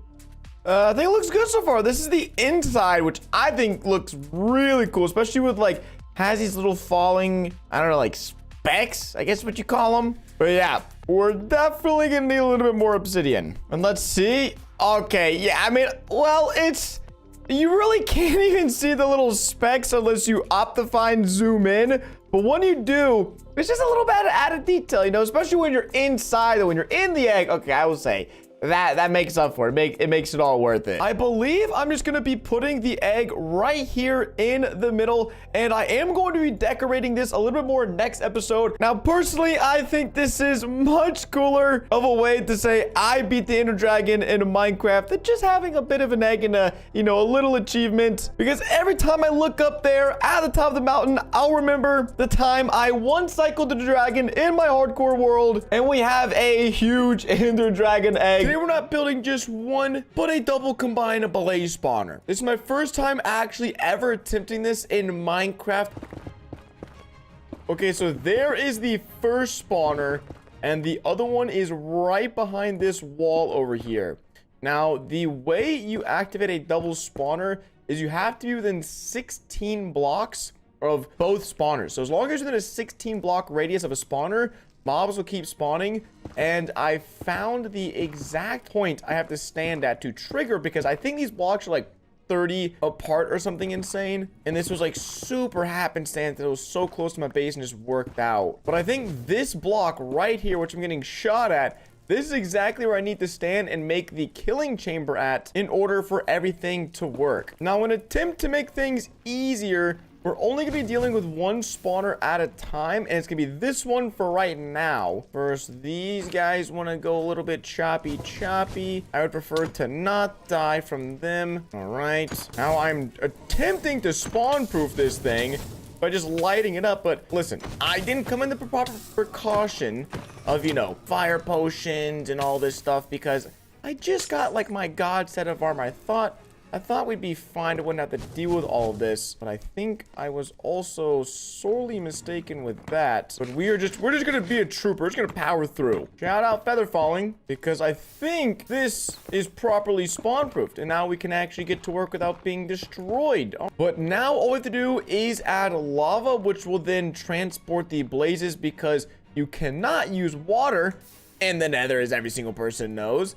I think it looks good so far. This is the inside, which I think looks really cool, especially with like, has these little falling, I don't know, like specks, I guess what you call them. But yeah, we're definitely gonna need a little bit more obsidian. And let's see. Okay, yeah, I mean, well, you really can't even see the little specks unless you Optifine zoom in. But when you do, it's just a little bit of added detail, especially when you're inside or when you're in the egg. Okay, I will say that makes up for it. It makes it all worth it. I believe I'm just going to be putting the egg right here in the middle, and I am going to be decorating this a little bit more next episode. Now, personally, I think this is much cooler of a way to say I beat the Ender Dragon in Minecraft than just having a bit of an egg and a little achievement. Because every time I look up there at the top of the mountain, I'll remember the time I one cycled the dragon in my hardcore world, and we have a huge Ender Dragon egg today we're not building just one, but a double combined blaze spawner. This is my first time actually ever attempting this in Minecraft. Okay, so there is the first spawner, and the other one is right behind this wall over here. Now, the way you activate a double spawner is you have to be within 16 blocks of both spawners. So as long as you're within a 16 block radius of a spawner, mobs will keep spawning. And I found the exact point I have to stand at to trigger, because I think these blocks are like 30 apart or something insane, and this was like super happenstance that it was so close to my base and just worked out. But I think this block right here, which I'm getting shot at, this is exactly where I need to stand and make the killing chamber at in order for everything to work. Now, in an attempt to make things easier, we're only going to be dealing with one spawner at a time, and it's going to be this one for right now. First, these guys want to go a little bit choppy. I would prefer to not die from them. All right. Now, I'm attempting to spawn-proof this thing by just lighting it up, but listen, I didn't come in the proper precaution of, you know, fire potions and all this stuff, because I just got like my god set of armor. I thought we'd be fine. I wouldn't have to deal with all of this, but I think I was also sorely mistaken with that. But we're just gonna be a trooper. We're just gonna power through. Shout out Feather Falling, because I think this is properly spawn-proofed, and now we can actually get to work without being destroyed. But now all we have to do is add lava, which will then transport the blazes, because you cannot use water in the nether, as every single person knows.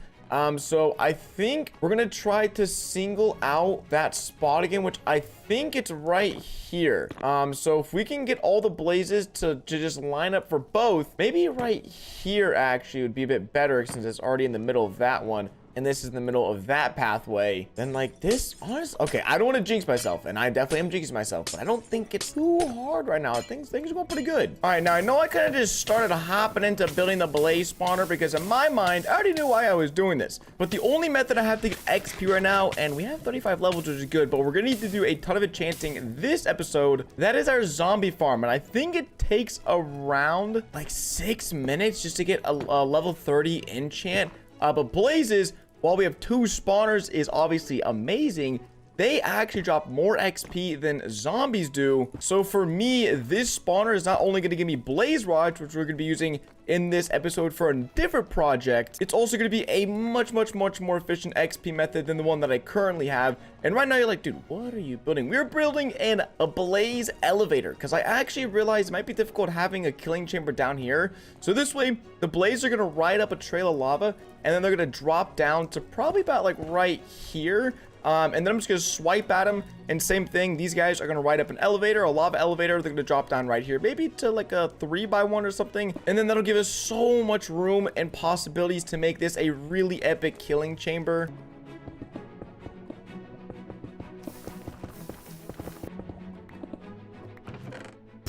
So I think we're gonna try to single out that spot again, which I think it's right here. So if we can get all the blazes to just line up for both, maybe right here actually would be a bit better, since it's already in the middle of that one, and this is in the middle of that pathway. Then like this, honestly, okay, I don't want to jinx myself, and I definitely am jinxing myself, but I don't think it's too hard right now. Things are going pretty good. All right, now I know I kind of just started hopping into building the blaze spawner, because in my mind, I already knew why I was doing this. But the only method I have to get XP right now, and we have 35 levels, which is good, but we're gonna need to do a ton of enchanting this episode. That is our zombie farm, and I think it takes around like 6 minutes just to get a level 30 enchant. But blazes, while we have 2 spawners, is obviously amazing. They actually drop more XP than zombies do. So for me, this spawner is not only going to give me blaze rods, which we're going to be using in this episode for a different project, it's also going to be a much more efficient XP method than the one that I currently have. And right now you're like, dude, what are you building? We're building a blaze elevator, because I actually realized it might be difficult having a killing chamber down here. So this way, the blazes are going to ride up a trail of lava, and then they're going to drop down to probably about like right here. And then I'm just going to swipe at them, and same thing, these guys are going to ride up an elevator, a lava elevator. They're going to drop down right here, maybe to like a 3x1 or something, and then that'll give us so much room and possibilities to make this a really epic killing chamber.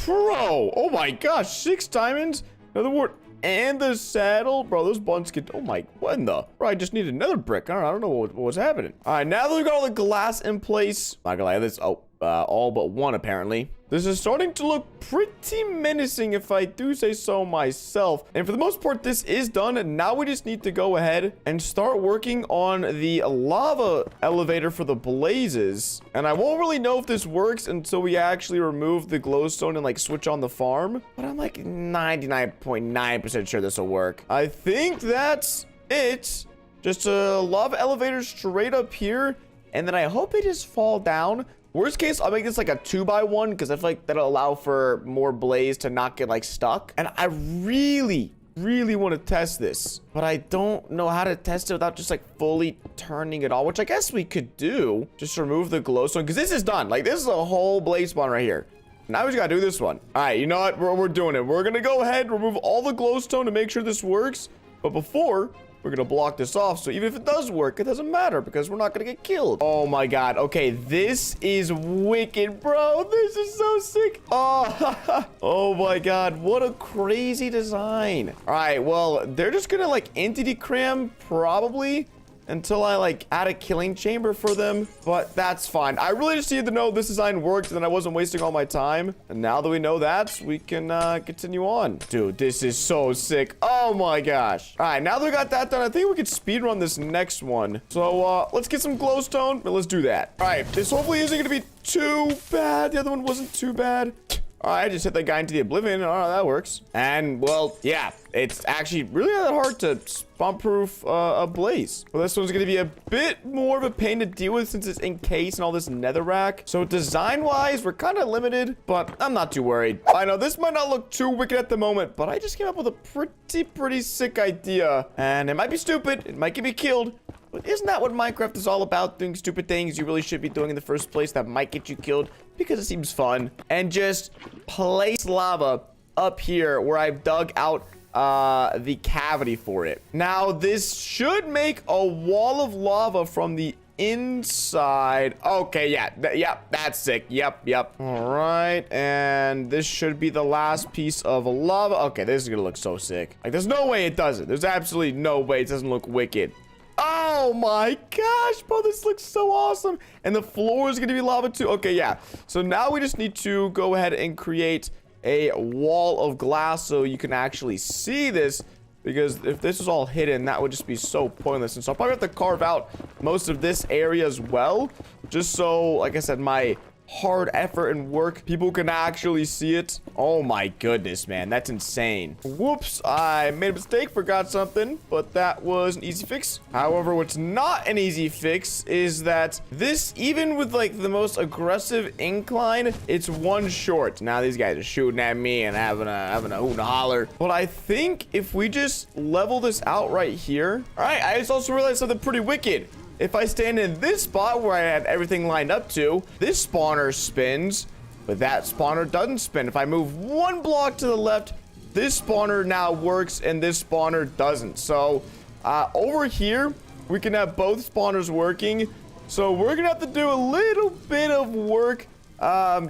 Bro, oh my gosh, 6 diamonds, another word, and the saddle. Bro, those buns get, oh my, what in the, bro, I just need another brick. I don't know what was happening. All right, now that we've got all the glass in place, not gonna lie, this, all but one apparently. This is starting to look pretty menacing, if I do say so myself. And for the most part, this is done. And now we just need to go ahead and start working on the lava elevator for the blazes. And I won't really know if this works until we actually remove the glowstone and like switch on the farm. But I'm like 99.9% sure this will work. I think that's it. Just a lava elevator straight up here. And then I hope they just fall down. Worst case, I'll make this like a 2x1, because I feel like that'll allow for more blaze to not get like stuck. And I really want to test this, but I don't know how to test it without just like fully turning it on, which I guess we could do. Just remove the glowstone, because this is done. Like, this is a whole blaze spawn right here. Now we just gotta do this one. All right, you know what? We're doing it. We're gonna go ahead, remove all the glowstone to make sure this works. But before, we're gonna block this off, so even if it does work, it doesn't matter, because we're not gonna get killed. Oh my god. Okay, this is wicked, bro. This is so sick. Oh, oh my god, what a crazy design. All right, well, they're just gonna like entity cram probably, until I like add a killing chamber for them, but that's fine. I really just needed to know this design worked and then I wasn't wasting all my time. And now that we know that, we can continue on. Dude, this is so sick. Oh my gosh. All right, now that we got that done, I think we could speedrun this next one. So let's get some glowstone, but let's do that. All right, this hopefully isn't gonna be too bad. The other one wasn't too bad. All right, I just hit that guy into the oblivion. All right, that works. And, well, yeah, it's actually really not that hard to spawn-proof a blaze. Well, this one's going to be a bit more of a pain to deal with since it's encased in all this netherrack. So design-wise, we're kind of limited, but I'm not too worried. I know this might not look too wicked at the moment, but I just came up with a pretty sick idea. And it might be stupid. It might get me killed. But isn't that what Minecraft is all about? Doing stupid things you really should be doing in the first place that might get you killed because it seems fun. And just place lava up here where I've dug out the cavity for it. Now, this should make a wall of lava from the inside. Okay, yeah, that's sick. Yep. All right, and this should be the last piece of lava. Okay, this is gonna look so sick. Like, there's no way it doesn't. There's absolutely no way it doesn't look wicked. Oh my gosh, bro, this looks so awesome. And the floor is gonna be lava too. Okay, yeah. So now we just need to go ahead and create a wall of glass so you can actually see this. Because if this is all hidden, that would just be so pointless. And so I'll probably have to carve out most of this area as well. Just so, like I said, my hard effort and work, people can actually see it. Oh my goodness, man, that's insane. Whoops, I made a mistake, forgot something, but that was an easy fix. However, what's not an easy fix is that this, even with like the most aggressive incline, it's one short. Now these guys are shooting at me and having a hoot and a holler. But I think if we just level this out right here. All right, I just also realized something pretty wicked. If I stand in this spot where I had everything lined up to, this spawner spins, but that spawner doesn't spin. If I move one block to the left, this spawner now works and this spawner doesn't. So over here, we can have both spawners working. So we're gonna have to do a little bit of work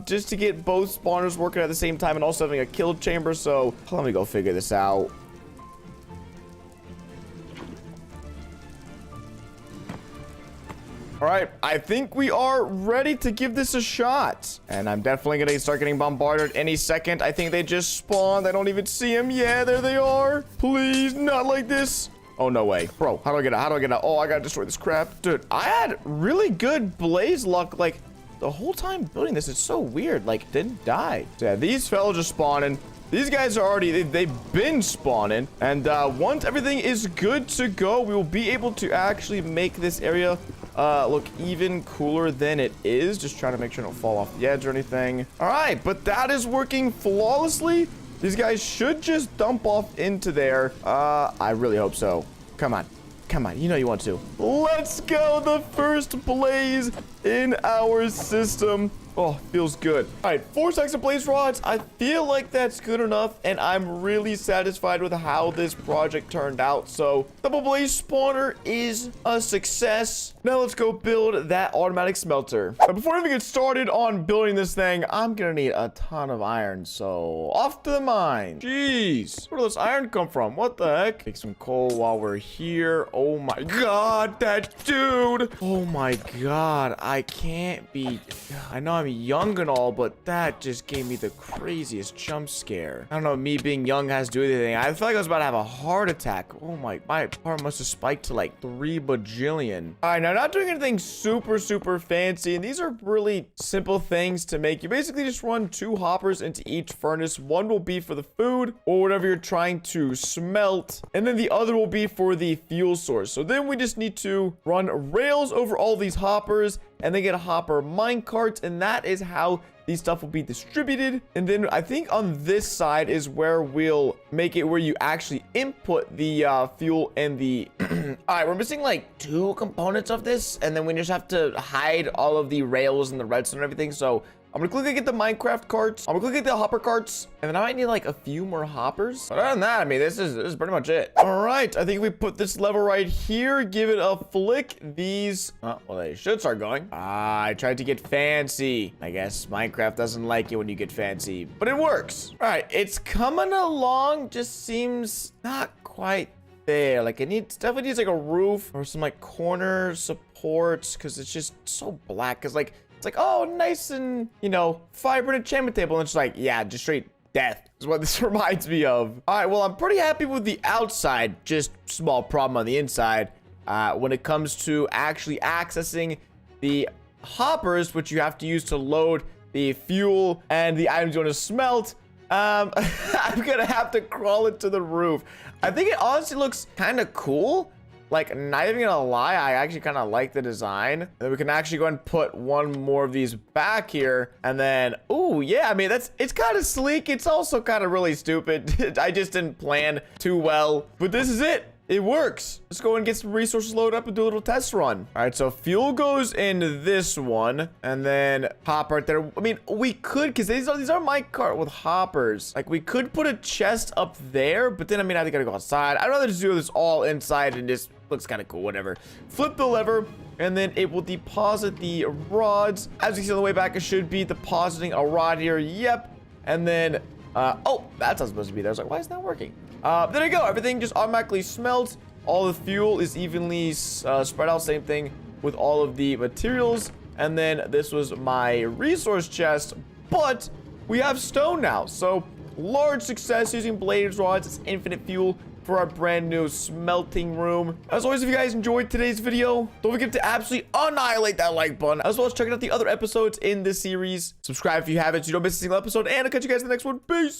just to get both spawners working at the same time and also having a kill chamber. So let me go figure this out. All right, I think we are ready to give this a shot. And I'm definitely gonna start getting bombarded any second. I think they just spawned. I don't even see them. Yeah, there they are. Please, not like this. Oh, no way. Bro, how do I get out? How do I get out? Oh, I gotta destroy this crap. Dude, I had really good blaze luck, like, the whole time building this. It's so weird. Like, didn't die. So, yeah, these fellas are spawning. These guys are already, they've been spawning. And once everything is good to go, we will be able to actually make this area look even cooler than it is. Just trying to make sure I don't fall off the edge or anything. All right, but that is working flawlessly. These guys should just dump off into there. I really hope so. Come on. Come on, you know you want to. Let's go, the first blaze in our system. Oh, feels good. All right, 4 stacks of blaze rods. I feel like that's good enough, and I'm really satisfied with how this project turned out. So, double blaze spawner is a success. Now let's go build that automatic smelter. But before I even get started on building this thing, I'm gonna need a ton of iron. So, off to the mine. Jeez, where did this iron come from? What the heck? Take some coal while we're here. Oh my god, that dude. Oh my god, I can't be. I know I'm young and all, but that just gave me the craziest jump scare. I don't know, me being young has to do anything. I feel like I was about to have a heart attack. Oh my heart must have spiked to like 3 bajillion. All right, now not doing anything super fancy, and these are really simple things to make. You basically just run 2 hoppers into each furnace. One will be for the food or whatever you're trying to smelt, and then the other will be for the fuel source. So then we just need to run rails over all these hoppers and then get a hopper minecart, and that is how these stuff will be distributed. And then I think on this side is where we'll make it where you actually input the fuel and the all right, we're missing like 2 components of this, and then we just have to hide all of the rails and the redstone and everything. So I'm gonna quickly get the Minecraft carts. I'm gonna quickly get the hopper carts, and then I might need like a few more hoppers. But other than that, I mean, this is pretty much it. All right, I think we put this lever right here, give it a flick. These, well, they should start going. I tried to get fancy. I guess Minecraft doesn't like it when you get fancy, but it works. All right, it's coming along. Just seems not quite there. Like, definitely needs like a roof or some like corner supports because it's just so black. Because like, it's like, oh, nice and, you know, vibrant enchantment table. And it's like, yeah, just straight death is what this reminds me of. All right, well, I'm pretty happy with the outside. Just small problem on the inside. When it comes to actually accessing the hoppers, which you have to use to load the fuel and the items you want to smelt, I'm gonna have to crawl into the roof. I think it honestly looks kind of cool. Like, not even gonna lie, I actually kind of like the design. And then we can actually go ahead and put one more of these back here. And then, oh yeah, I mean, it's kind of sleek. It's also kind of really stupid. I just didn't plan too well, but this is it. It works. Let's go and get some resources loaded up and do a little test run. All right, so fuel goes in this one and then hopper right there. I mean, we could, because these are my cart with hoppers. Like, we could put a chest up there, but then, I mean, I think I gotta go outside. I'd rather just do this all inside and just looks kind of cool, whatever. Flip the lever and then it will deposit the rods. As you see on the way back, it should be depositing a rod here. Yep. And then, oh, that's not supposed to be there. I was like, why is that working? There you go. Everything just automatically smelts. All the fuel is evenly spread out. Same thing with all of the materials. And then this was my resource chest, but we have stone now. So large success using blades, rods. It's infinite fuel for our brand new smelting room. As always, if you guys enjoyed today's video, don't forget to absolutely annihilate that like button, as well as checking out the other episodes in this series. Subscribe if you haven't so you don't miss a single episode, and I'll catch you guys in the next one. Peace.